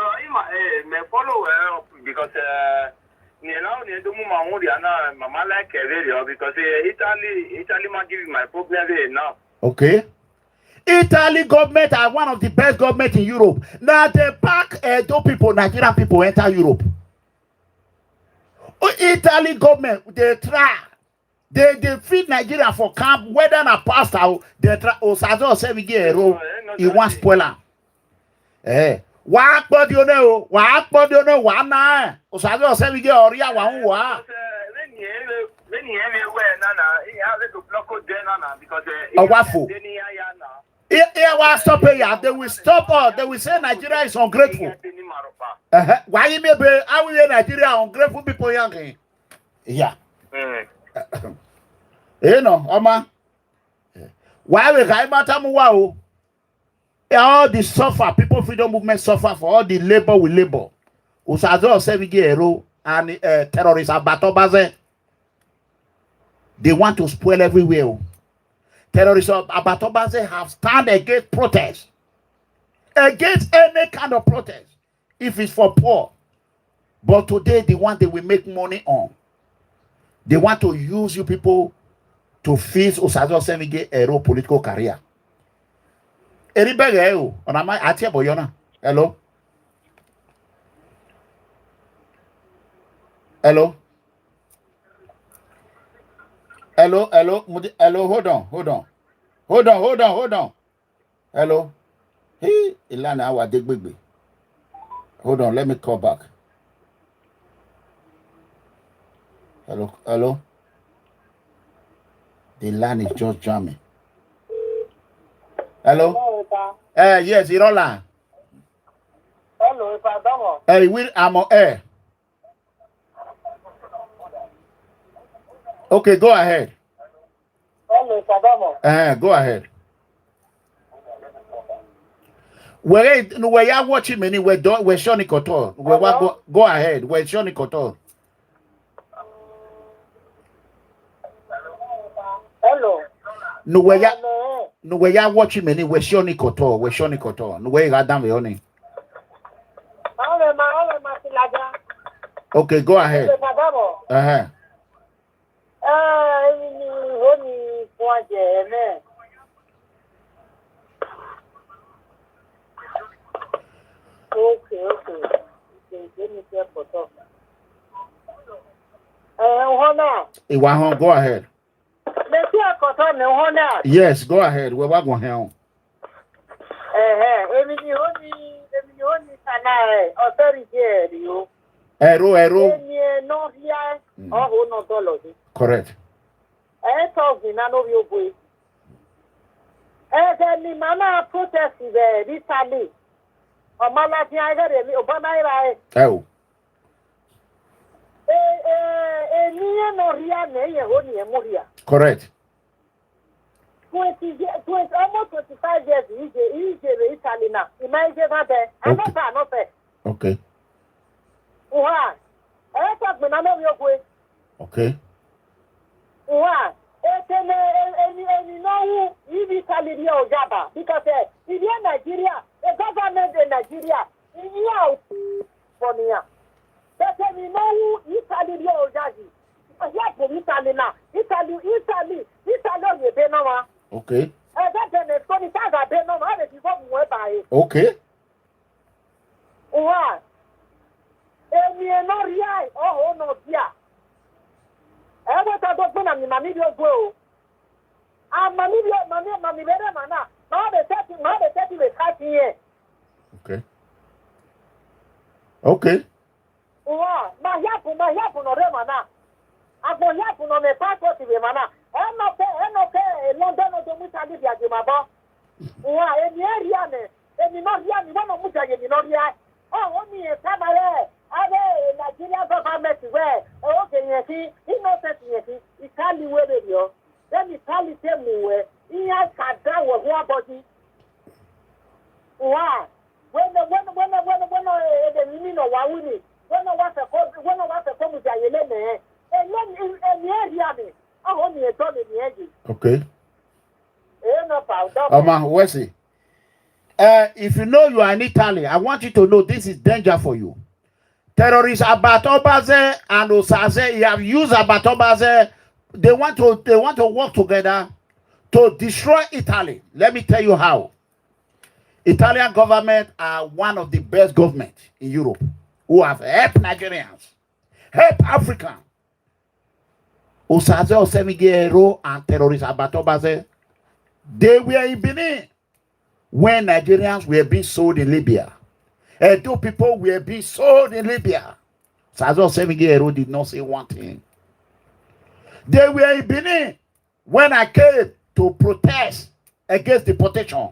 my follow because mama like because Italy might give my problem now. Okay. Italy government are one of the best government in Europe. Now they pack those people, Nigerian people enter Europe. Italy government, they try. They feed Nigeria for camp, whether na pastor, they try. OSEMWEGIE-ERO, he wants spoiler. What but you know? What but you know? What na? OSEMWEGIE-ERO, ya wa. When you Nana, he has to block out Nana because waffle. Stop here. They will stop us. They will say Nigeria is ungrateful. Why you may be? How will Nigeria ungrateful people young? Yeah. You know, Oma. Why we can't matter all the suffer, people freedom movement suffer for all the labor we labor. OSEMWEGIE-ERO and terrorists are Batobaze. They want to spoil everywhere. Terrorists of Abatobaze have stand against protest. Against any kind of protest. If it's for poor. But today, the one they will make money on. They want to use you people to fix OSEMWEGIE-ERO political career. Hello? Hello? Hello, hold on. Hello. Hey, Ilana, our big baby. Hold on, let me call back. Hello. The line is just jamming. Hello. Yes, Irola. Hello, Padamo. Hey, I'm on air. Okay, go ahead. Hello, Padamo. Go ahead. Where you watching me? We're Shoni Kotor. Go ahead. We're Shoni Kotor. Hello. No where you watching me? We're Shoni Kotor. No where you got down the only. Okay, go ahead. Go ahead. Yes, go ahead. We're going home. Ero. Correct. Oh. Correct. 20 almost 25 years in Italy now. Imagine that. I'm not fair. Okay. Wow. I talk when I know your way. Okay. Wow. And you know who Italy or Java because in Nigeria, the government in Nigeria, in you for me. But you know who Italy or Java. Italy now. Italy, you be now. Okay. Okay. Okay. Wow. And you know, oh, no, yeah. I want to go to Mammy go. I'm Mammy, better, man. Mother, 30 with 30 years. Okay. Okay. Wow. My yapu, no, Remana. I'm going to on the passport, Remana. I'm not okay. London, no, don't tell you, Yamaba. Wow, and the area, and you know, you want to move, you know, yeah. Oh, only a camera. Nigeria government where okay, you see, innocent, you see, Italy where they go. Then Italy tell me where he has cut down with one body. Wow. When the meaning of Wawuni, when I want to come with Yelene, and then in the area, I only a ton in the edge. Okay. Oma, where's it? If you know you are in Italy, I want you to know this is danger for you. Terrorists about Obaseki and Osazee, you have used about Obaseki. They want to work together to destroy Italy. Let me tell you how. Italian government are one of the best governments in Europe who have helped Nigerians, helped Africa. Osazee, OSEMWEGIE-ERO, and terrorists about Obaseki, they were in Benin when Nigerians were being sold in Libya. And two people were being sold in Libya. Osazee, OSEMWEGIE-ERO did not say one thing. They were in Benin when I came to protest against deportation.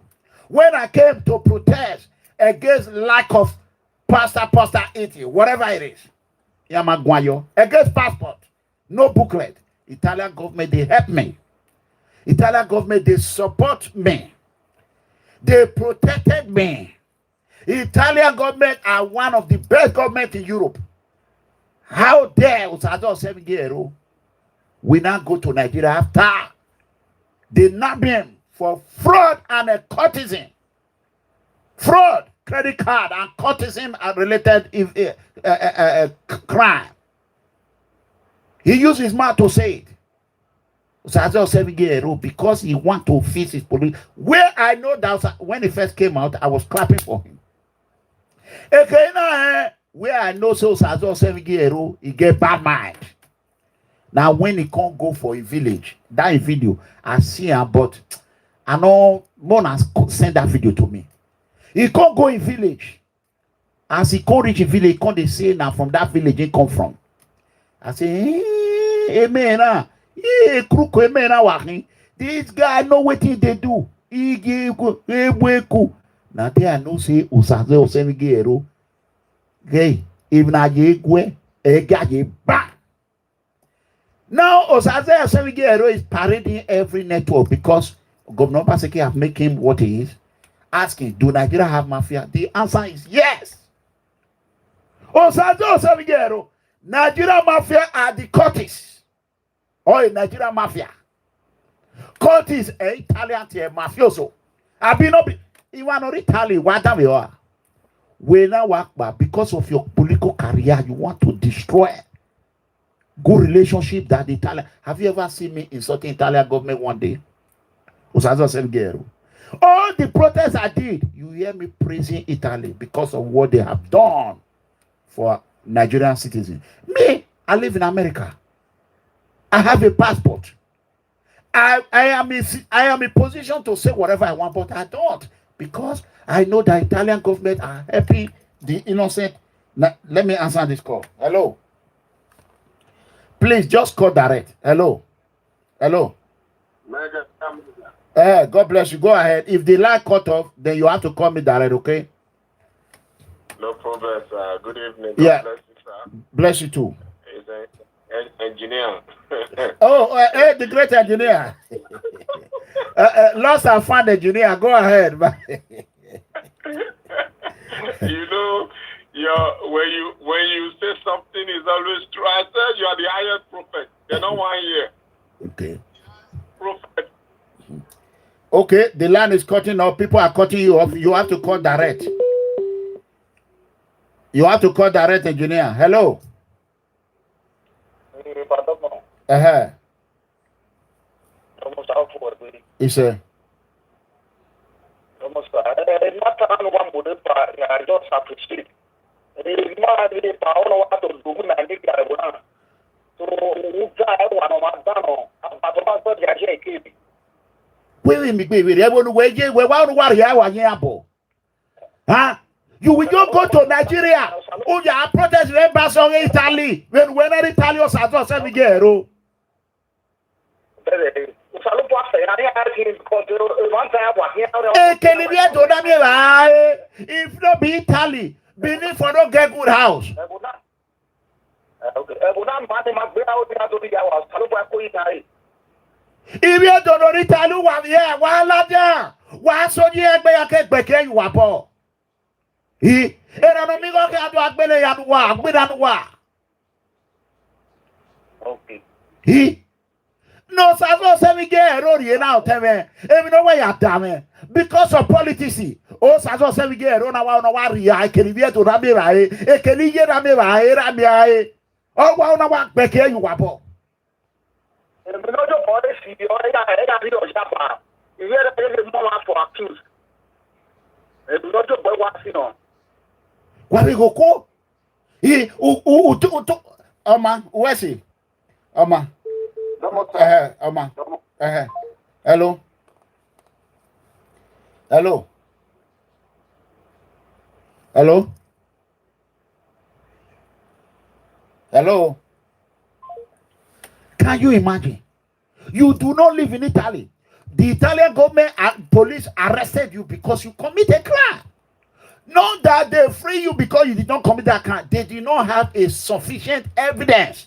When I came to protest against lack of pasta eating, whatever it is. Yamagwayo. Against passport. No booklet. Italian government, they help me. Italian government, they support me. They protected me. Italian government are one of the best governments in Europe. How dare Osazee, OSEMWEGIE-ERO we now go to Nigeria after they nab him for fraud and a courtesan. Fraud, credit card, and courtesan are related crime. He used his mouth to say it. Osazee, OSEMWEGIE-ERO because he want to fix his police. Where I know that when he first came out, I was clapping for him. Okay, now where I know so Osazee, OSEMWEGIE-ERO, he get bad mind. Now, when he can't go for a village, that video, I see him, but I know Mona send that video to me. He can't go in village. As he can't reach a village, he can't say now from that village he come from. I say, amen. This guy know what they do. Now there I know say Osazee, OSEMWEGIE-ERO. Hey, even I get back. Now, Osazee, OSEMWEGIE-ERO is parading every network because Governor OBASEKI have made him what he is. Asking, do Nigeria have mafia? The answer is yes. Osazee, OSEMWEGIE-ERO, Nigeria mafia are the Curtis. Or a Nigeria mafia. Curtis, an Italian mafioso. I've been up. You are not Italian. What do we are? We now work back because of your political career. You want to destroy good relationship that the Italian. Have you ever seen me insulting Italian government one day? Osazee, OSEMWEGIE-ERO. All the protests I did, you hear me praising Italy because of what they have done for Nigerian citizens. Me, I live in America. I have a passport. I am in position to say whatever I want, but I don't. because I know the Italian government are helping the innocent. Now, let me answer this call. Hello. Please just call direct. Hello. Hello. God bless you. Go ahead. If the line cut off, then you have to call me direct, okay? No problem, sir. Good evening. Yeah. God bless you, sir. Bless you too. He's an engineer. The great engineer. Lost and found engineer. Go ahead. You know, when you say something is always true, I said you are the highest prophet. They don't want to hear. Okay. Prophet. Okay, the line is cutting off. People are cutting you off. You have to call direct. You have to call direct engineer. Hello. It's a. Huh? You will not go to Nigeria. Oh, yeah, protest members of Italy. When Italy was at OSEMWEGIE-ERO. If not be Italy, Benin for no get good house. If you don't know Italy, Wahala there. Why so you can't back you up? He era no migo ke adu agbele ya duwa agbeda duwa. Okay. He no OSEMWEGIE-ERO ri na oteme. Emi no way adame because of politics. OSEMWEGIE-ERO na wa ri ya ekelibi to na me ra e ekeliye na me ra e ra mi ai. O wa na wa gbeke you wapo. Emi no jo policy o ya ri o japa. Iwe re mo ma for accuse. Emi no jo boy wa si no. Warigoko. He Oma, where's he? Oma. Oma. Hello. Hello. Hello. Hello. Can you imagine? You do not live in Italy. The Italian government and police arrested you because you commit a crime. Not that they free you because you did not commit that crime. They did not have a sufficient evidence.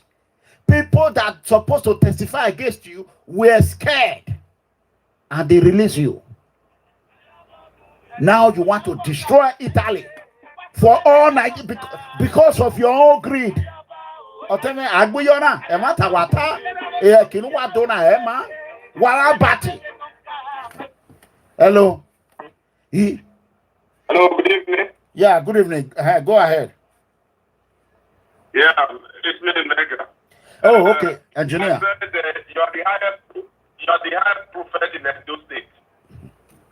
People that are supposed to testify against you were scared. And they release you. Now you want to destroy Italy. For all night because of your own greed. Oteme agbuyona ema tawata kinu wa dona ema wala bati. Hello. Hello, good evening. Yeah, good evening. Go ahead. Yeah, it's me, Mega. Oh, okay, engineer. I said you are the highest prophet in Edo State.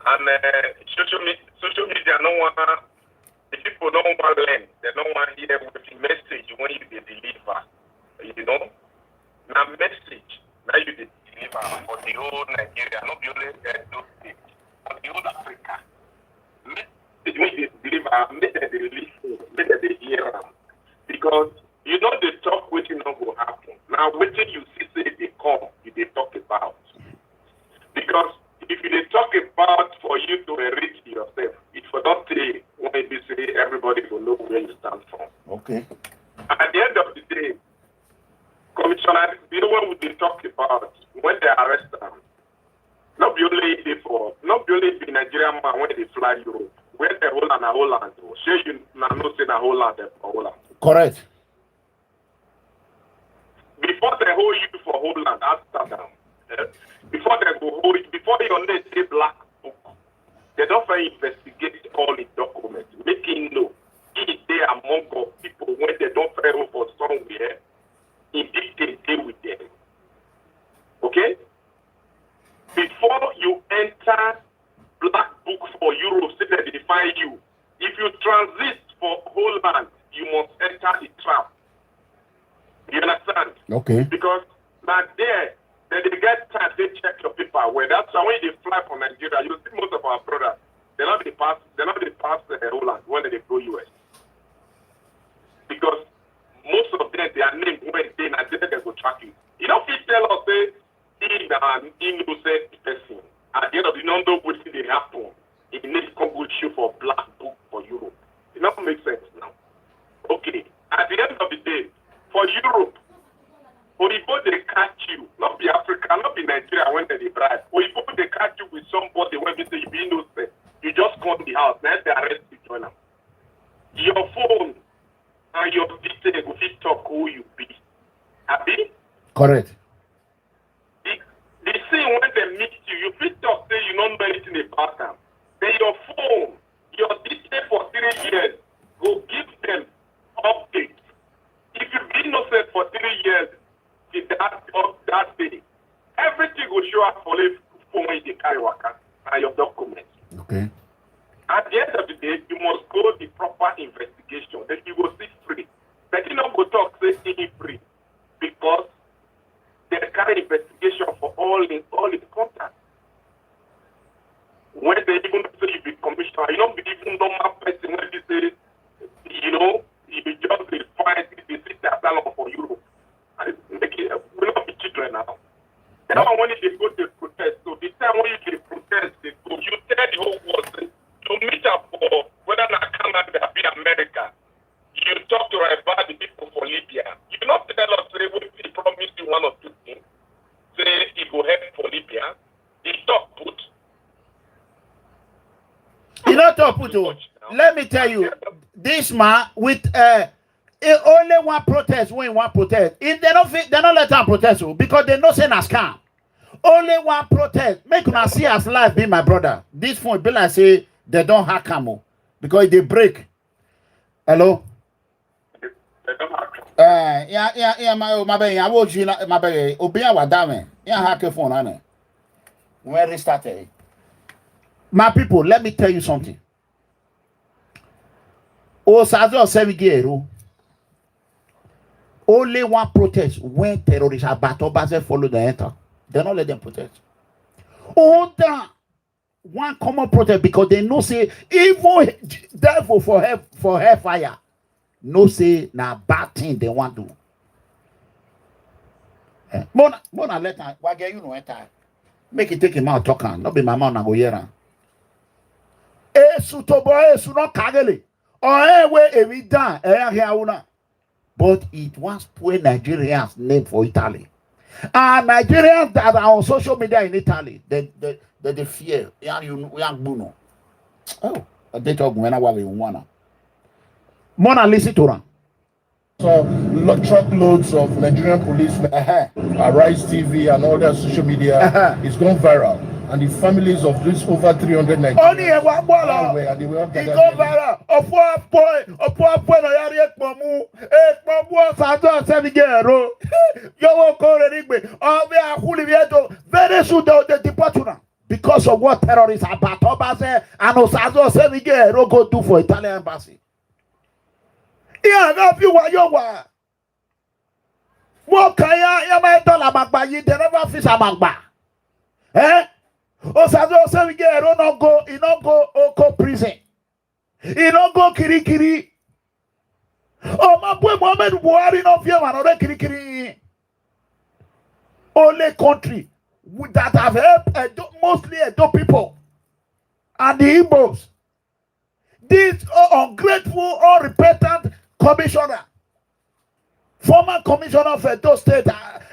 And social media no one, the people don't want to learn. They don't want to hear with the message when you deliver. You know? Now message, now you deliver for the whole Nigeria, not only Edo State, for the whole Africa. When you deliver, make that they listen, make that they hear them. Because you know the talk waiting not will happen. Now waiting you see say they come, you they talk about. Because if you talk about for you to enrich yourself, it for not say when you say everybody will know where you stand from. Okay. At the end of the day, Commissioner, you know what would they talk about when they arrest them? Not be only the Nigerian man when they fly Europe. When they Holland, share you not say na Holland for Holland. Correct. Before they hold you for Holland, Amsterdam, before they go hold you, before they only say black book, they don't investigate all the documents, making know if they are among people when they don't travel for somewhere, indeed they deal with them. Okay? Before you enter black book for Europe, say that they define you. If you transit for Holland, you must enter the trap. You understand? Okay. Because now there, then they get time, they check your paper. Well, that's why when they fly from Nigeria, you see most of our brothers, they not be innocent person. At the end of the number, what did happen? It needs come good show for black book for Europe. It doesn't make sense now. Okay. At the end of the day, for Europe, Oyibo they catch you, not be Africa, not be Nigeria when they bribe. Oyibo they catch you with somebody when they say you be innocent. You just come to the house, now they arrest you, join them. Your phone and your details will fit talk who you be. Abi? Correct. The thing when they meet you, you fit talk say you don't know anything about them. Then your phone, your details for 3 years, go give them updates. If you be innocent for 3 years, that day, everything will show up for the phone when you carry worker and your documents. Okay. At the end of the day, you must go the proper investigation. Then you go see free. But you don't go talk say see free because they carry investigation for all in contact. When they even say you be commissioner, you don't be even normal person when they say, you know, you be just the fine, the sister salon for Europe. And we're not be children now. That one when they go to protest, so the time when you protest, they go, you tell the whole world, to meet up for whether not Canada be America. You talk to about the people for Libya. You not tell us say we promise you one or two things. Say it will help for Libya. He talk put. You know talk put. Let me tell you, this man with only one protest when one protest. If they don't let them protest because they know say na scam. Only one protest. Make una see as life be my brother. This phone be like say they don't hack camo because they break. Hello. My baby, I watch you. My baby, Obia wa dame. Yeah, hack your phone on it. When it started. My people, let me tell you something. OSEMWEGIE-ERO. Only one protest when terrorists are battle base follow the enter. They don't let them protest. Other one common protest because they know say even devil for hellfire. No say na bad thing they want to. Mona let her why get you no enter. Make it take him out talking. Not be my mouth na go hear am. Esu to boy esu no kagele. Or we evi dan here una. But it was poor Nigerians name for Italy. And Nigerians that are on social media in Italy, they fear. Young Bruno. Oh, they talk when I want. Mona listen to them. So truckloads of Nigerian policemen, Arise TV and all their social media is gone viral. And the families of these over 300 Nigerians only a one ball. He go viral. A poor boy, no yari ekpomu. Ekpomu OSEMWEGIE-ERO. You won't call it. Oh, we are fully vieto. Very soon they deport you now. Because of what terrorists are about Obase and OSEMWEGIE-ERO go do for Italian embassy. Yeah, no, if you want your one. What can you might dollar magba? You never fish a magba. Eh? OSEMWEGIE-ERO no go, he no go Oko prison. He no go Kirikiri. Oh, my boy, Mohamed Buhari no fear man, Kirikiri. Only country that have helped mostly Edo people and the Igbos. This ungrateful, unrepentant commissioner, former commissioner of Edo State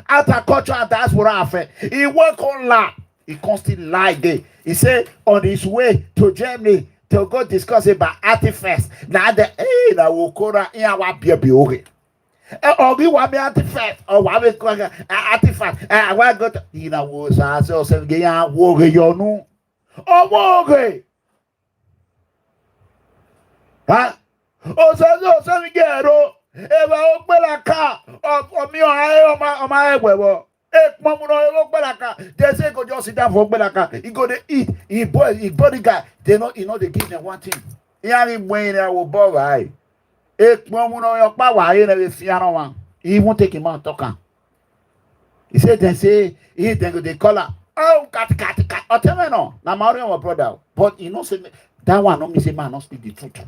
Agriculture and Diaspora Affairs, he work on lab. He constantly lie there. He said on his way to Germany to go discuss about ANTIFRAUD. Now the na wokora in our baby okay. Or we want me ANTIFRAUD or what we call ANTIFRAUD. I want go to in a was OSEMWEGIE woge yonu. Oh woge. Huh? OSEMWEGIE-ERO. Eba okbelaka of me on my wewo. They say go just sit down for Belaka. He go to eat. He body guy. They know they give them one thing. He ain't when I will bother. He won't take him out talking. He said they say he then they call her. Oh cat. Oh tell me no. Now my brother. But you know say that one no me say man not speak the truth.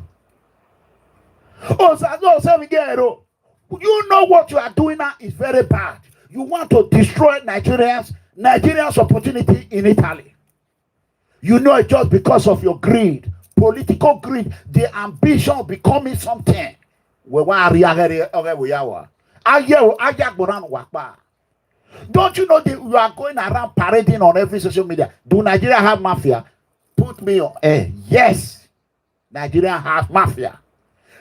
You know what you are doing now is very bad. You want to destroy Nigerians Nigerians' opportunity in Italy. You know it just because of your greed, political greed, the ambition of becoming something. Don't you know that you are going around parading on every social media? Do Nigeria have mafia? Put me on air. Yes, Nigeria has mafia.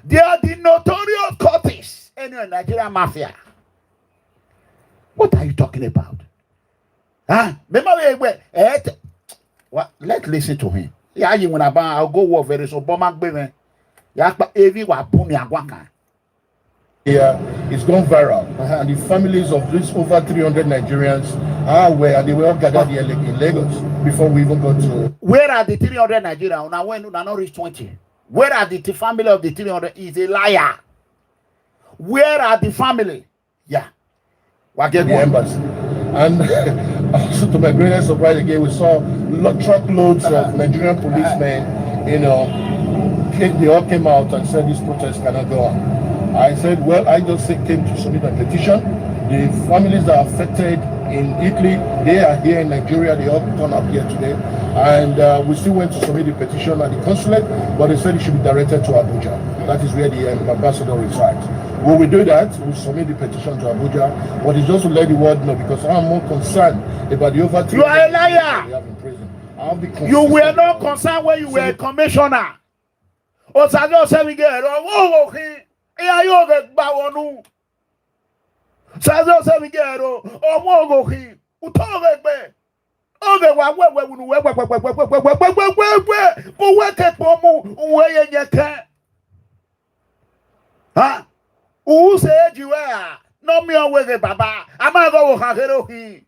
They are the notorious cultists in Nigeria mafia. What are you talking about? Huh? Let's listen to him. Yeah, you when I'll go war very so bomb baby. Yeah, it's gone viral, and the families of these over 300 Nigerians are aware, and they were all gathered here in Lagos before we even got to. Where are the 300 Nigerians? Now when not reach 20. Where are the family of the 300? Is a liar. Where are the family? Yeah. What get the embassy? And also to my greatest surprise again, we saw truckloads of Nigerian policemen, they all came out and said this protest cannot go on. I said, well, I just came to submit a petition. The families that are affected in Italy, they are here in Nigeria. They all come up here today. And we still went to submit the petition at the consulate, but they said it should be directed to Abuja. That is where the ambassador resides. When we do that, we submit the petition to Abuja, but it's just to let the world know, because I'm more concerned about the over 300 you are a liar. we have in prison. I'll be You were not concerned when you were a commissioner. OSEMWEGIE-ERO. Who said you are? No me away, Baba. I'm not going to have it.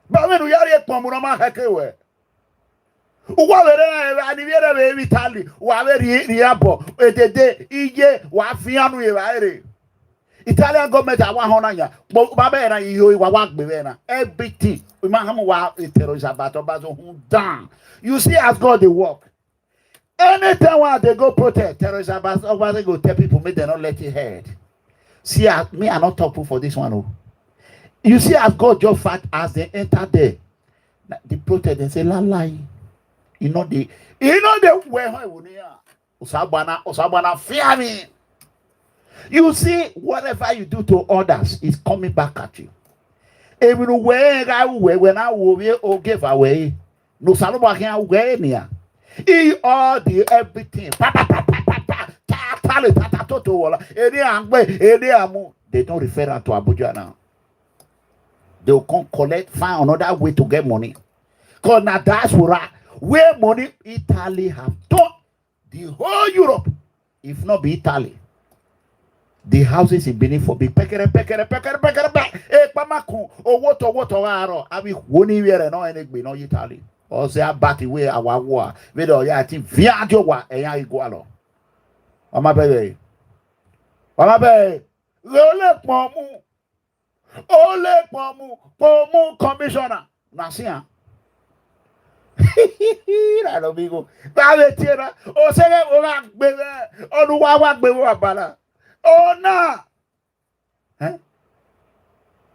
But when we are at Pomurama Hakewe, what are the Italy? What are the Apo? EJ, what Fianu? Italian government are 100. But Baba and you walk Bevena. Everything. We might have a terrorist about Obazo down. You see, as God they work. Anytime when they go protest, terrorists about Obazo go tell people, make them not let it head. See, me, I'm not talking for this one. Oh. You see, as God just fact as they enter there, the protest, they say, la lie. You know the where Osabana fear me. You see, whatever you do to others is coming back at you. Even when I will give away, no Saloma can wear near. All the everything. They don't refer to Abuja now. They'll come collect, find another way to get money. Because now that's where money Italy have done. The whole Europe, if not be Italy. The houses in Benin for big pekere. Water. I mean, one year and no Italy. Or say about the way our war. Video ya ti viajo wa eya igualo. Mama baby. Ole pomu commissioner. Nasia. I don't be go. Babe tira. O se o la gbe Oluwa wa gbe wa bala. Oh na.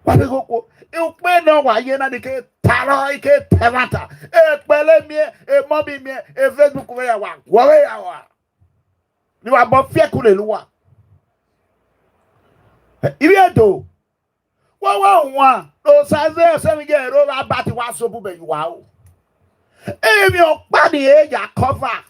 What go? You pay no wa ye na de ke taro ike terata. Pele mi mobi mi Facebook we wa. Wa we wa. Ni wa bo fie ku le luwa. Ibi edo. Wa Osazee OSEMWEGIE-ERO abati wa so bu be you wa o. Emi o pa ni e ya cover.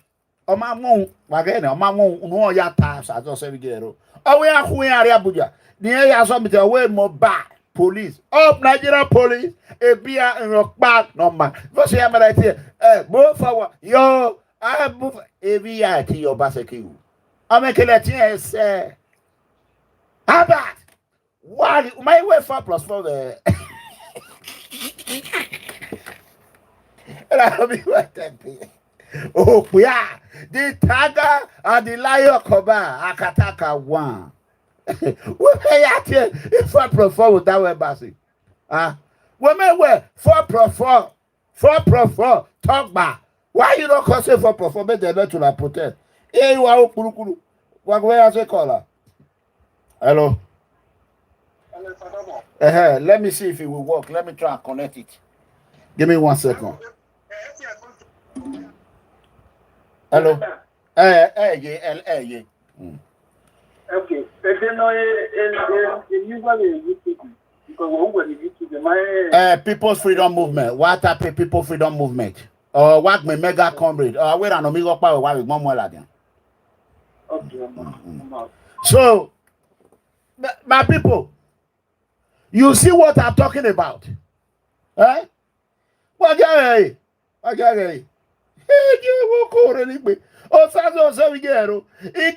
O ma mu wa ge na o ma mu no ya ta Osazee OSEMWEGIE-ERO. O we ahu ya ari Abuja. Ni e ya so mi te we mo ba police. Up Nigeria police. E bia in your back number. What say am right here? Move forward. Yo, I move every year to your OBASEKI. I make it say. How about? Why my way 4+4 there? Oh, yeah. The tiger and the lion cover Akataka one. What pay at here if 4+4 with that way, Bassy? Women were 4+4 talk back. Why you don't call say 4+4? But they're not to la protest. Here you are, What way I say caller? Hello. Let me see if it will work. Let me try and connect it. Give me 1 second. Hello. Yeah. Okay. People's Freedom Movement. What type People Freedom Movement? Or what me mega comrade? Where an amigo power with one more lad. Okay. So, my people, you see what I'm talking about? Eh? Osazee OSEMWEGIE-ERO. When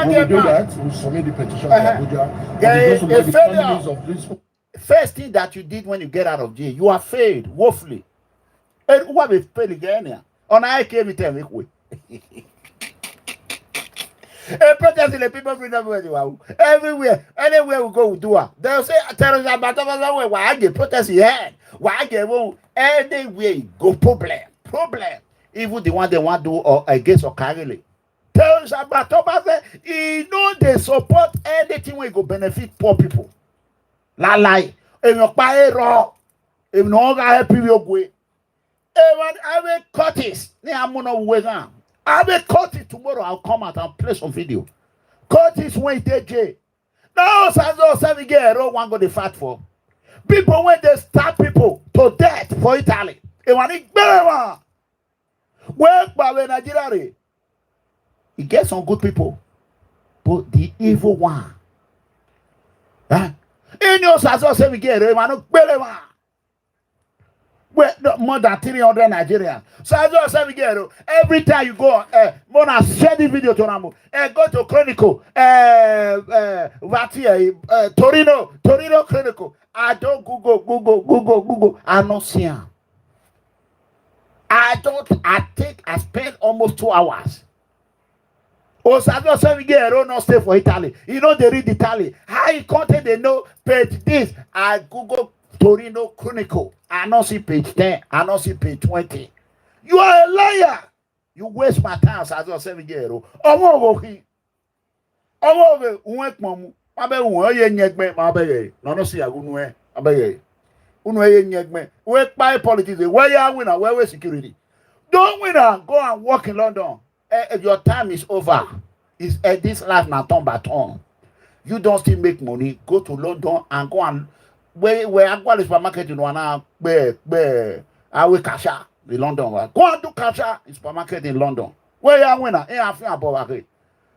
we do that, we submit the petition to Abuja. The families of this. First thing that you did when you get out of jail, you are failed woefully. And who have failed again? On I came to me. A protest in the people freedom everywhere, anywhere we go, we do it. They'll say terrorism, but why I get protest here? Why I get anywhere you go, problem. Even the one they want to do or against or carry. Terrorism, but you know they support anything where go benefit poor people. La lie, if you buy raw, if no guy help you go. Even I will cut this. I'm gonna wait on. I will cut it tomorrow. I'll come out and play some video. Cut this when they jail. Now, OSEMWEGIE-ERO one go they fight for. People when they stab people to death for Italy. They want it better. Well, by Nigeria, he gets some good people, but the evil one. Huh? In your OSEMWEGIE-ERO, want it better. Well, more than 300 Nigerians. So OSEMWEGIE-ERO, every time you go, more than share the video to them. Go to Chronicle, Torino Chronicle. I don't Google. I not see him. I spent almost 2 hours. OSEMWEGIE-ERO not stay for Italy. You know they read Italy. How you content they know page this. I Google Torino Chronicle. I not see page 10. I not see page 20. You are a liar. You waste my time as OSEMWEGIE-ERO. Politics. Where you winner? Where security? Don't winner. Go and work in London. Your time is over. It's this life now turn by turn. You don't still make money. Go to London and go and where I go to the supermarket in Wana, where I will Kasha in London. Go and do Kasha in supermarket in London. Where you winner?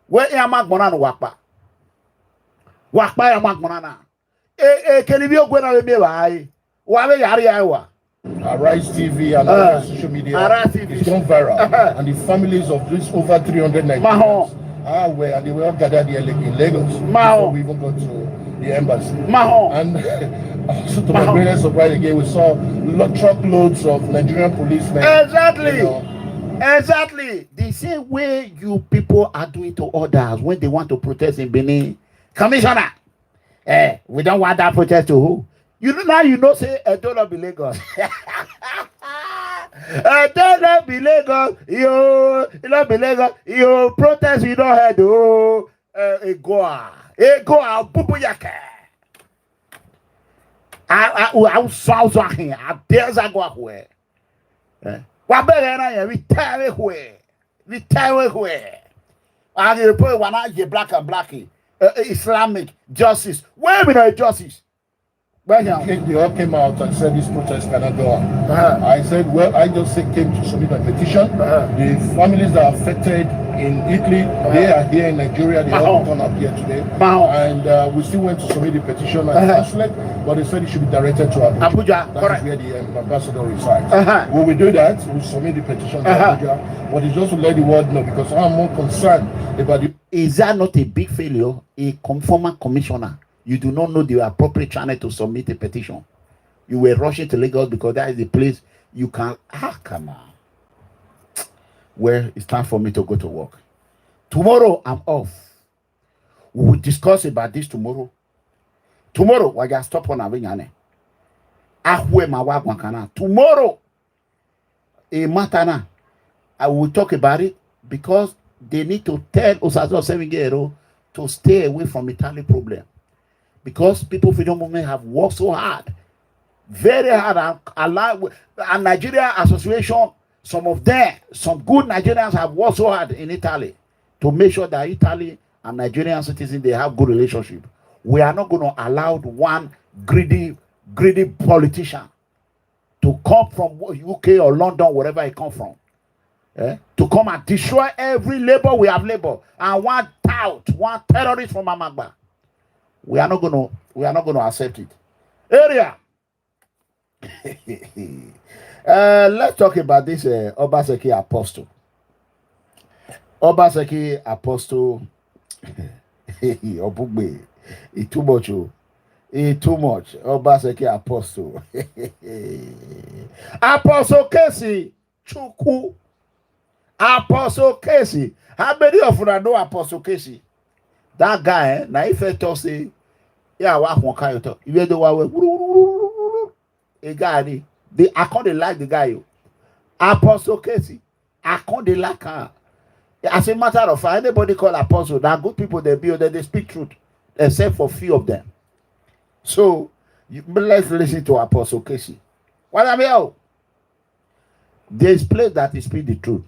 Where you make money wakpa? Wakpa you make money. Can you be going to be by? Why yari awa? Arise TV and other social media is gone viral, and the families of these over 300 Nigerians are aware, and they were all gathered here in Lagos before we even got to the embassy. And also to my greatest surprise again, we saw truckloads of Nigerian policemen. Exactly. You know. Exactly. The same way you people are doing to others when they want to protest in Benin. Commissioner, we don't want that protest to who? You know now you know say a dollar be Lagos. A dollar be Lagos. You don't be Lagos. You protest you don't head oh Egoa pupu yake. I sound here. I dare go away. What better na ya we tell away. And you put one eye black and blacky. Islamic justice. Where we know justice? They all came out and said this protest cannot go on. I said, well, I just came to submit my petition. The families that are affected in Italy, they are here in Nigeria. They all come up here today. And we still went to submit the petition at the consulate, but they said it should be directed to Abuja. That is where the ambassador resides. When we do that, we submit the petition to Abuja. But it's just to let the world know, because I'm more concerned about the... Is that not a big failure? A former commissioner, you do not know the appropriate channel to submit a petition. You were rushing to Lagos because that is the place you can... come on. Well, it's time for me to go to work. Tomorrow, I'm off. We will discuss about this tomorrow. Tomorrow, we just stop on Avignane. Tomorrow, a matana, I will talk about it because they need to tell Osazee OSEMWEGIE-ERO to stay away from Italy problem. Because people freedom movement have worked so hard, very hard, and Nigeria Association, some of them, some good Nigerians have worked so hard in Italy to make sure that Italy and Nigerian citizens, they have good relationship. We are not going to allow one greedy politician to come from UK or London, wherever he come from, to come and destroy every labor we have labor, and one terrorist from Amagba. We are not going to accept it. Area. Let's talk about this OBASEKI apostle. OBASEKI apostle. Obugbe. It's too much. It's too much. OBASEKI apostle. Apostle Kassy Chukwu. Apostle Kassy. How many of you know Apostle Kassy? That guy, now if I talk say, yeah, what kind of talk? Even though a guy, I can't like the guy. Apostle Kassy, I can't like her. As a matter of fact, anybody call apostle, there are good people they build, they speak truth, except for few of them. So let's listen to Apostle Kassy. What I mean? There's place that is speak the truth,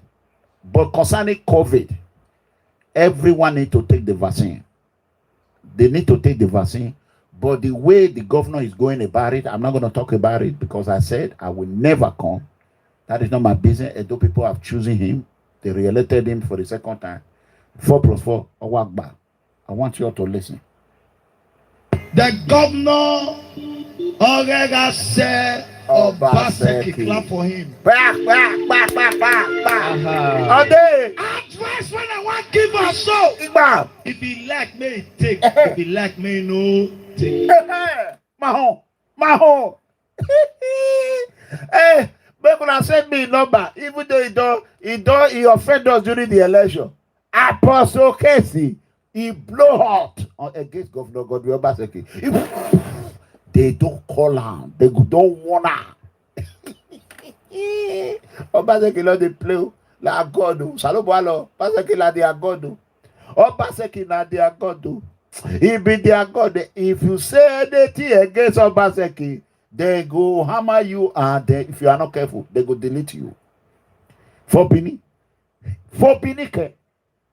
but concerning COVID, everyone need to take the vaccine. They need to take the vaccine, but the way the governor is going about it, I'm not going to talk about it because I said I will never come. That is not my business. Although people have chosen him, they re-elected him for the second time. 4+4, Awagba. I want you all to listen. The governor Orega said OBASEKI, clap for him. Back. Advice when I want to give us so. If he like me, take. If he like me, no, take. Maho. Hey, but when I send me number, even though he offended us during the election, Apostle Kassy, he blow hot against Governor Godwin Obaseki. They don't call her. They don't want her. Obaseki not they play like God. Salobalo. Obaseki like their God. Obaseki not their God. He be their God. If you say anything against Obaseki, they go hammer you, and they, if you are not careful, they go delete you. For Bini.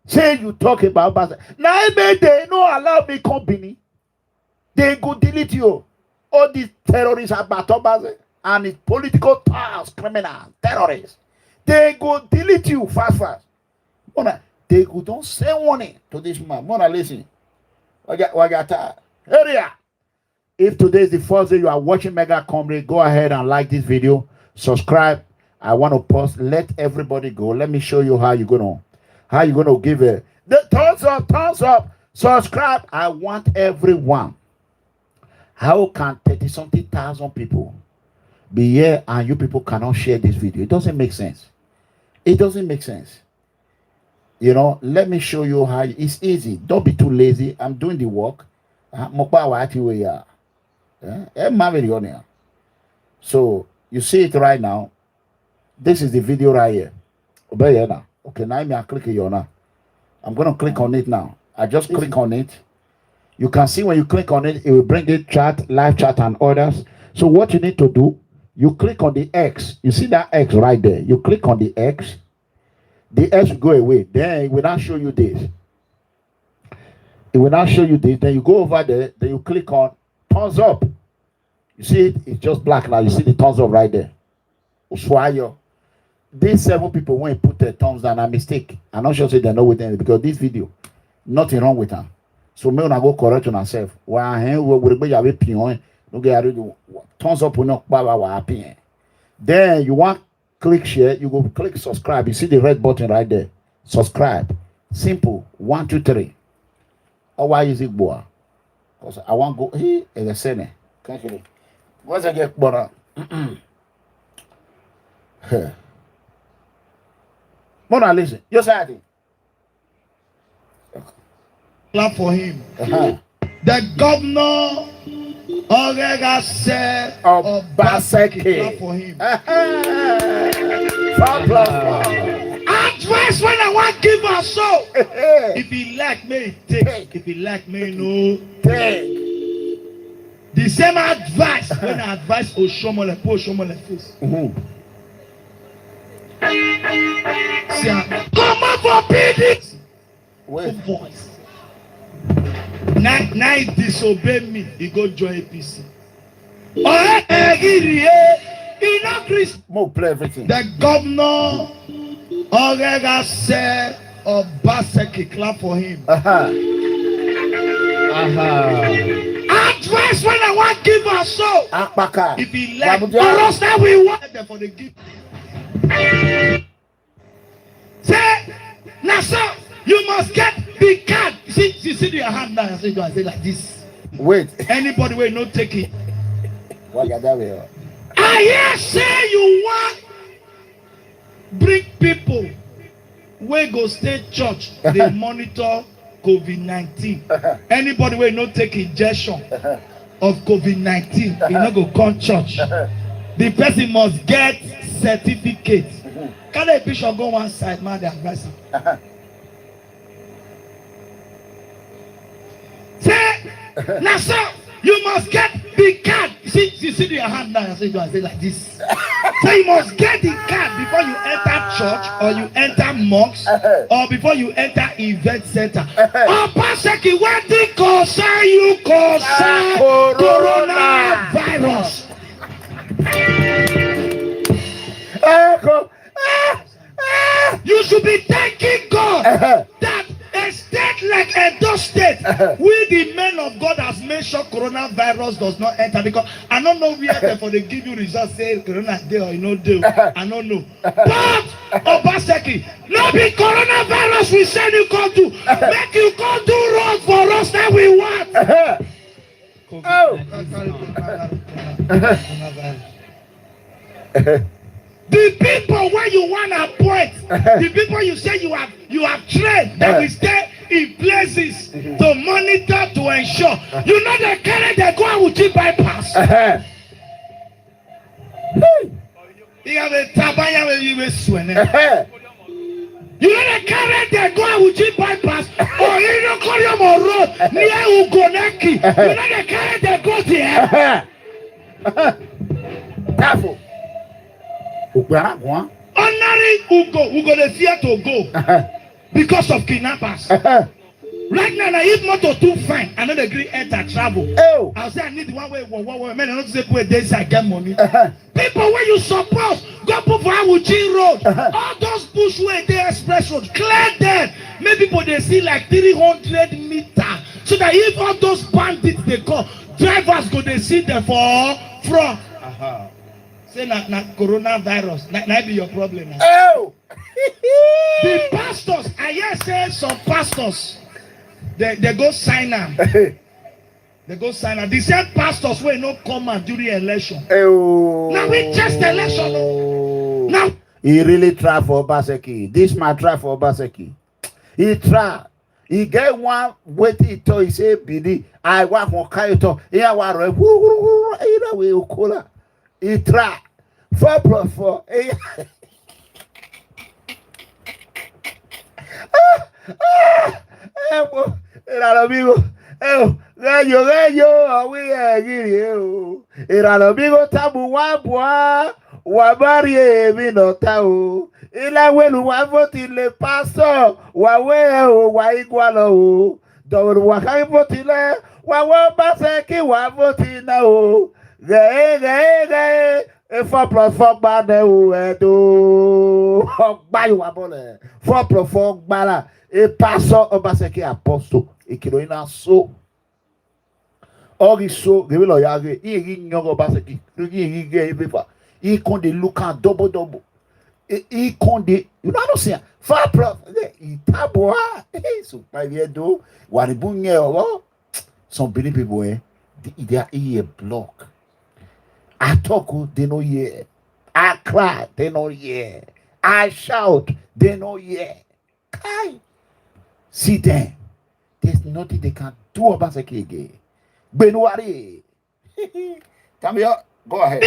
Say you talk about Obaseki. Now they no allow me come Bini. They go delete you. All these terrorists are Obaseki and his political ties, criminals, terrorists. They go delete you fast. They go don't say warning to this man. Mona, listen. Wagata. Area. If today is the first day you are watching Mega Comedy, go ahead and like this video. Subscribe. I want to post. Let everybody go. Let me show you how you're gonna give it. The thumbs up. Subscribe. I want everyone. How can 30-something thousand people be here and you people cannot share this video? It doesn't make sense. It doesn't make sense. You know, let me show you how it's easy. Don't be too lazy. I'm doing the work. So you see it right now. This is the video right here. Okay, now I'm clicking on now. I'm gonna click on it now. I just click on it. You can see when you click on it, it will bring it chat, live chat, and others. So what you need to do, you click on the X. You see that X right there. You click on the X. The X will go away. Then it will not show you this. It will not show you this. Then you go over there. Then you click on thumbs up. You see it? It's just black now. You see the thumbs up right there. Uswayo. These 7 people, when you put their thumbs down, a mistake. I'm not sure say they're not with them because this video, nothing wrong with them. So me when I go correct on myself. Thumbs up then you want click share, you go click subscribe. You see the red button right there. Subscribe. Simple. 1, 2, 3. Or why is it boa? Because I want to go here and the same. Can't you? Once I get boa. Mona, listen. You say it. Clap for him. The governor Orega said OBASEKI, clap for him. 4+4. Advice when I want give her so. If he like me, take. If he like me, no. Take. The same advice when I advise Oshomole, put Oshomole face. Come up for PDP. Wait. Voice. Now he disobey me. He go join APC. More play everything. The governor Orega said OBASEKI clap for him. Advice when I want give her so. If he like, or else that we want them for the gift. Say, now sir, you must get the card. See your hand now. I say like this. Wait. Anybody will not take it. What you doing? I hear say you want bring people wey go stay church dey monitor COVID-19. Anybody wey no take injection of COVID-19, e no go come church. The person must get certificate. Carry a bishop go one side, man, dey advise am. Say, na so you must get the card. See your hand now. I say like this. So you must get the card before you enter church or you enter mosque or before you enter event center. OBASEKI, what they concern you concern coronavirus. You should be thanking God that a state like Edo State, we the men of God has made sure coronavirus does not enter, because I don't know where they for they give you results say corona there or you know do. I don't know. But OBASEKI, no be coronavirus we send you come do. Make you come do wrong for us that we want. The people where you want to appoint, the people you say you have trained that will stay in places to monitor, to ensure. You know they carry they go out with you bypass. You have a tabaya where you will swing. You know they carry they go out with you bypass or you don't call them on road near Ugoneki. You know they carry they go there. Careful. Honoring Ugo the fear to go because of kidnappers. Right now, if motor too fine, I don't agree enter travel. I'll say I need one way, man. I don't say put days I get money. People where you suppose go put for Awuchi road, all those bushway, the express road, clear them. Maybe people they see like 300 meters, so that if all those bandits they come, drivers go they see them for fraud. Say na coronavirus. That be your problem. The pastors, I hear say some pastors, they go sign them. They go sign them. The same pastors will not come out during election. Now we just election. Now he really try for OBASEKI. This man try for OBASEKI. He try. He get one waiting to he say Bidi. I want one kaito. Here one we cola. He try 4+4. Era amigo. Gallo, era amigo tabu wabwa. Wabarie minotao. Ila wenu wavoti le paso. Wawe wa igualo. Doru wakai voti le. OBASEKI wavoti na o. Gae. 4+4 bane o edo. Ogba you wabole. 4+4 gbala. E paso OBASEKI apostle. E kiloina so. Ogi so. Give lo yage. I nyogo OBASEKI. I ge paper. I konde look at double. I konde. You know what I'm saying? 4+. I tabo ha. So 5 years do. Waribunye o. Some Benin people they are a block. I talk, they know yeah. I cry, they know yeah. I shout, they know yeah. See them. There's nothing they can do about OBASEKI again. Benuari. Come here. Go ahead.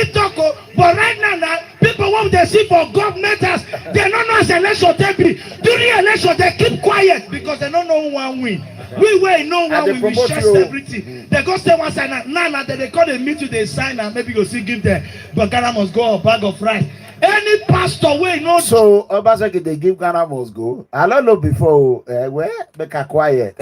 But right now, people want to see for government as they don't know as election take be. During election, they keep quiet because they don't know who will win. We will know one win. We share everything. They go stay one side now they call the meeting, they sign and maybe go see give them. But Ghana must go a bag of rice. Any pastor way no. So Obaseki they give Ghana must go. I don't know before where make her quiet.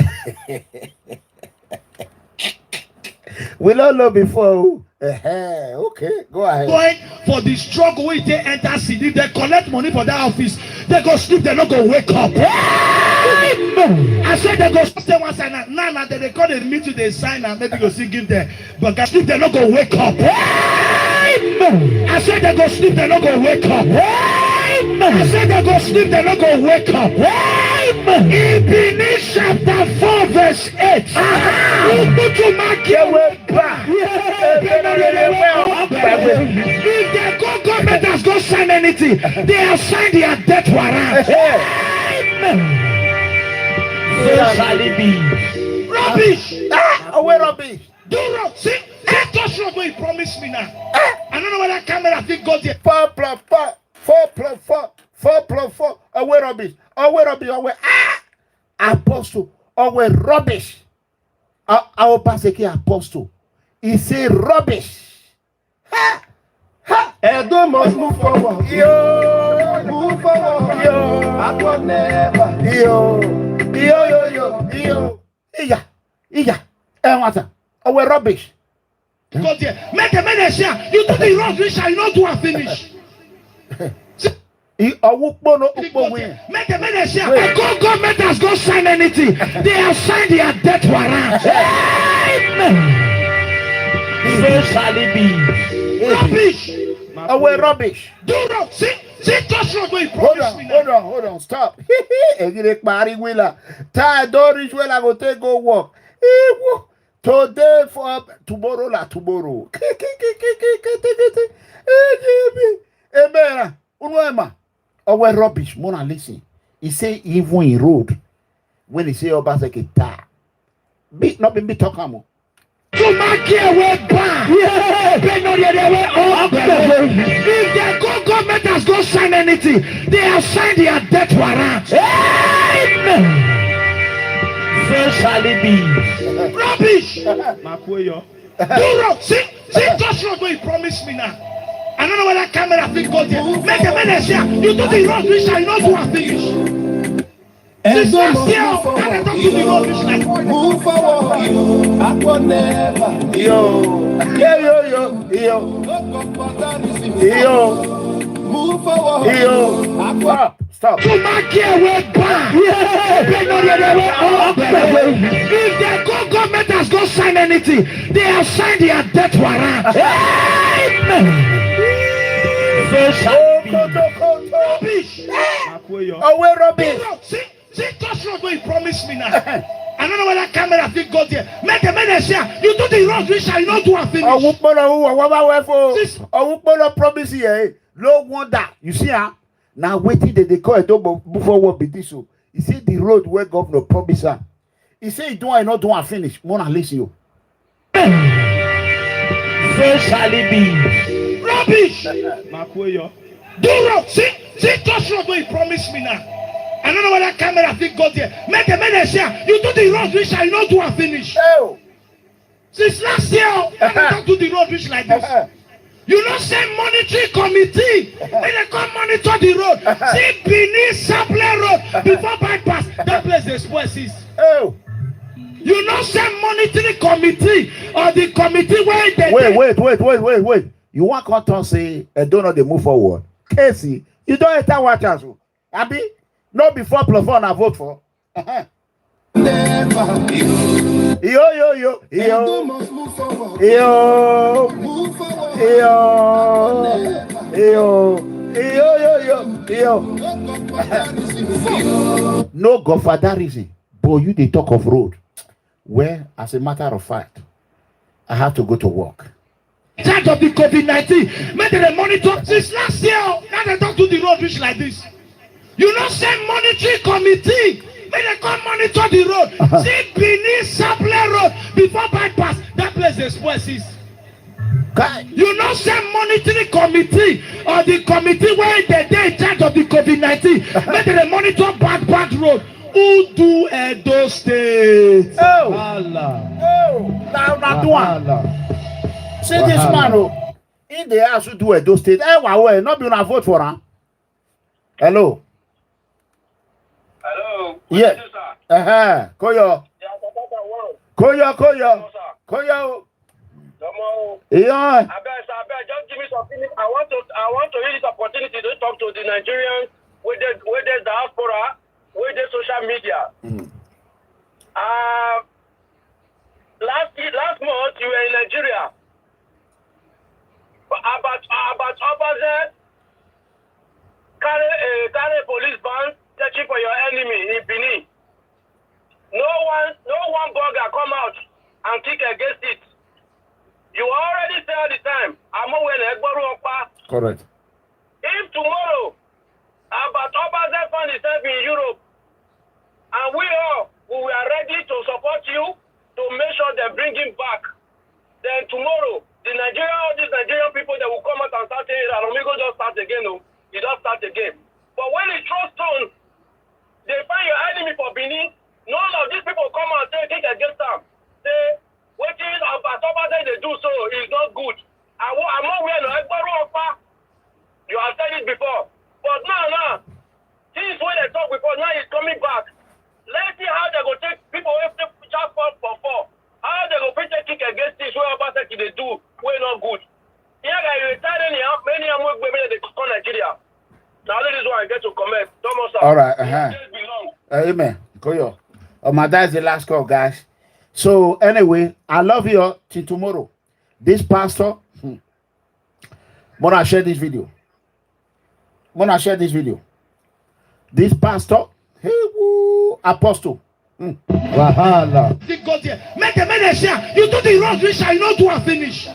We don't know before. Okay, go ahead. Going for the struggle wey they enter city, they collect money for that office. They go sleep, they not go wake up. I said they go stay one side now they call the meeting, they sign and maybe go see give them. But they sleep, they not go wake up. I said they go sleep, they not go wake up. I said they go sleep, they not go wake up. Ebenezer chapter 4 verse 8. If the government has not signed anything, they have signed their death warrant. Rubbish. Where rubbish? Do wrong. See, that just what he promised me now. I don't know whether that camera thing got there. 4+4. Away rubbish. Away rubbish. Away. Apostle. Away rubbish. Our OBASEKI apostle. He say rubbish. Edo must move forward. Yo. Move forward. Yo. I will never. Yo. What's away rubbish. Go there. Make a man share. You do the wrong wish, I not do and finish. Make a man share. The government has not signed anything. They have signed their death warrant. So shall it be. Rubbish. Away rubbish. Do wrong. See just what he promised me now. Hold on, stop. Time don't reach when I go take go work. Today for tomorrow la tomorrow. Amen. Unwema. Away rubbish. Mona listen. He say even in road when he say OBASEKI ta. Be not be talking more. To make your way back. If the government has not signed anything, they have signed their death warrant. So shall it be. Rubbish. Do wrong. See just what he promised me now. I don't know whether that camera thing got there. Make a man share. You do the wrong wish, I not do and finish. This last year, I don't do the wrong wish like move forward. I will never. Move forward. Stop. to make your way back. If the government has not signed anything, they have signed their death warrant. Away rubbish. See just what he promised me now. I don't know whether that camera thing got there. Make a man share. You do the wrong wish, I not do and finish. I won't promise here. No wonder. You see, now waiting that they call it before what be this. So he said the road where governor promised her. He said, do I not do and finish? Mona listen you. So shall it be. Rubbish. Do wrong. See just what he promised me now. I don't know whether that camera thing got there. Make a man share. You do the wrong wish, I not do and finish. Oh. Since last year, I don't do the road wish like this. You don't say monetary committee. When they come monitor the road, see beneath Sapler Road before bypass, that place is spoiled. Oh. You don't say monetary committee or the committee where they Wait. You want to say don't know they move forward. Kassy, you don't enter watch us. Abi, no before plafon I vote for. Yo. No go for that reason. But you they talk of road. Where, as a matter of fact, I have to go to work. In charge of the COVID-19, make them monitor since last year. Now they don't do the road wish like this. You don't say monetary committee. When they come monitor the road, see beneath Sapler Road before bypass, that place is spoiled. You know, say monitoring committee or the committee where they in charge of the COVID-19, make they monitor bad road. Who do Edo State? Oh, Wahala. now one. See this man, oh, in the house who do Edo State. Not be gonna vote for him. Hello. Hello. Yeah. Koyo. Yeah. I bet, just give me something. I want to use this opportunity to talk to the Nigerians with the diaspora, with the social media. Last month you were in Nigeria. About Obaseki carry a police van searching for your enemy in Benin. No one blogger come out and kick against it. You already said the time. Correct. If tomorrow about Obaseki find itself in Europe, and we are ready to support you to make sure they bring him back, then tomorrow all these Nigerian people that will come out and start saying that Omigo just start again. He just start again. But when he throws stone, they find your enemy for Benin. None of these people come and say kick against them. Say what is about Obaseki they do so is not good. I'm not aware of you have said it before. But now, this is when they talk before, now he's coming back. Let's see how they go take people with the just 4. How they go kick against this way Obaseki they do, way not good. Yeah, guys, retired many work women they come Nigeria. Now this is why I get to comment. Thomas, all right, amen. Koyo. My dad's the last call, guys. So anyway, I love you till tomorrow. This pastor, wanna share this video. This pastor, apostle. Wahala. Make the men share. You do the road which I not do and finish.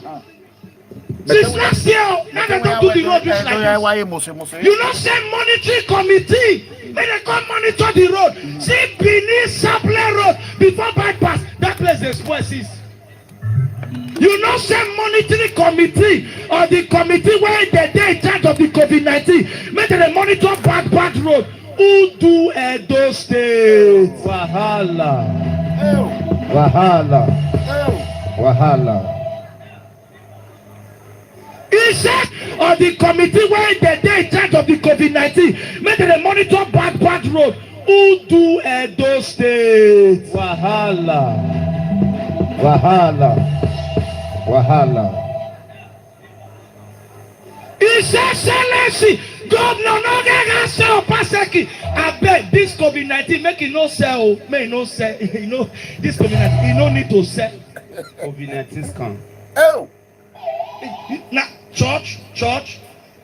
Since last year, now they don't do the road which like this. You not say monitoring committee. May they come monitor the road. See Benin Saple Road before bypass. That place is spoiled. You know, say monitoring committee or the committee where they in charge of the COVID-19, make they monitor bad road. Who do Edo State? Wahala. He said, or the committee where they in charge of the COVID-19, make they monitor bad road. Who do Edo State? Wahala. His Excellency, Governor Nogega sell OBASEKI. I beg this COVID-19 make it no sell, may no sell. You know, this COVID-19, you no need to sell. COVID-19 come. Oh. Now, church.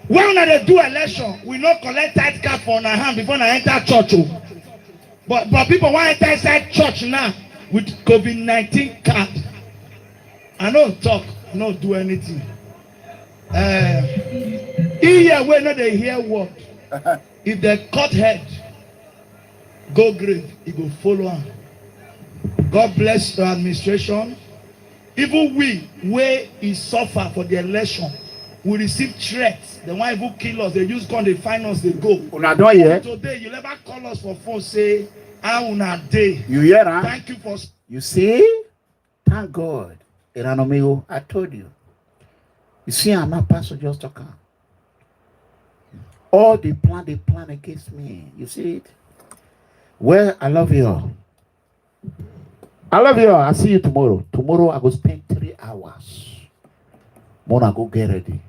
When they do election, we not collect tithe card for our hand before I enter church. But people want to enter inside church now with COVID-19 card. I don't talk, I don't do anything. Here we know they hear what. If they cut head, go grave, it go follow on. God bless the administration. Even we, where he suffer for the election, we receive threats. The one who kill us, they use gun, they find us, they go. Today, you never call us for phone, say, how una day. You hear that? Thank you for. You see? Thank God. Iranomeo, I told you. You see, I'm not pastor just talking. All they plan against me. You see it? Well, I love you all. I'll see you tomorrow. Tomorrow I go spend 3 hours. Mona go get ready.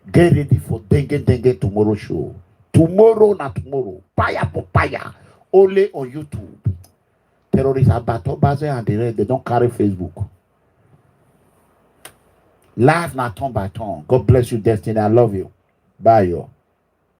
Get ready for Dengue tomorrow show. Tomorrow, not tomorrow. Paya. Only on YouTube. Terrorists about Obaseki and the rest, they don't carry Facebook. Live not turn by turn. God bless you, Destiny. I love you. Bye, yo.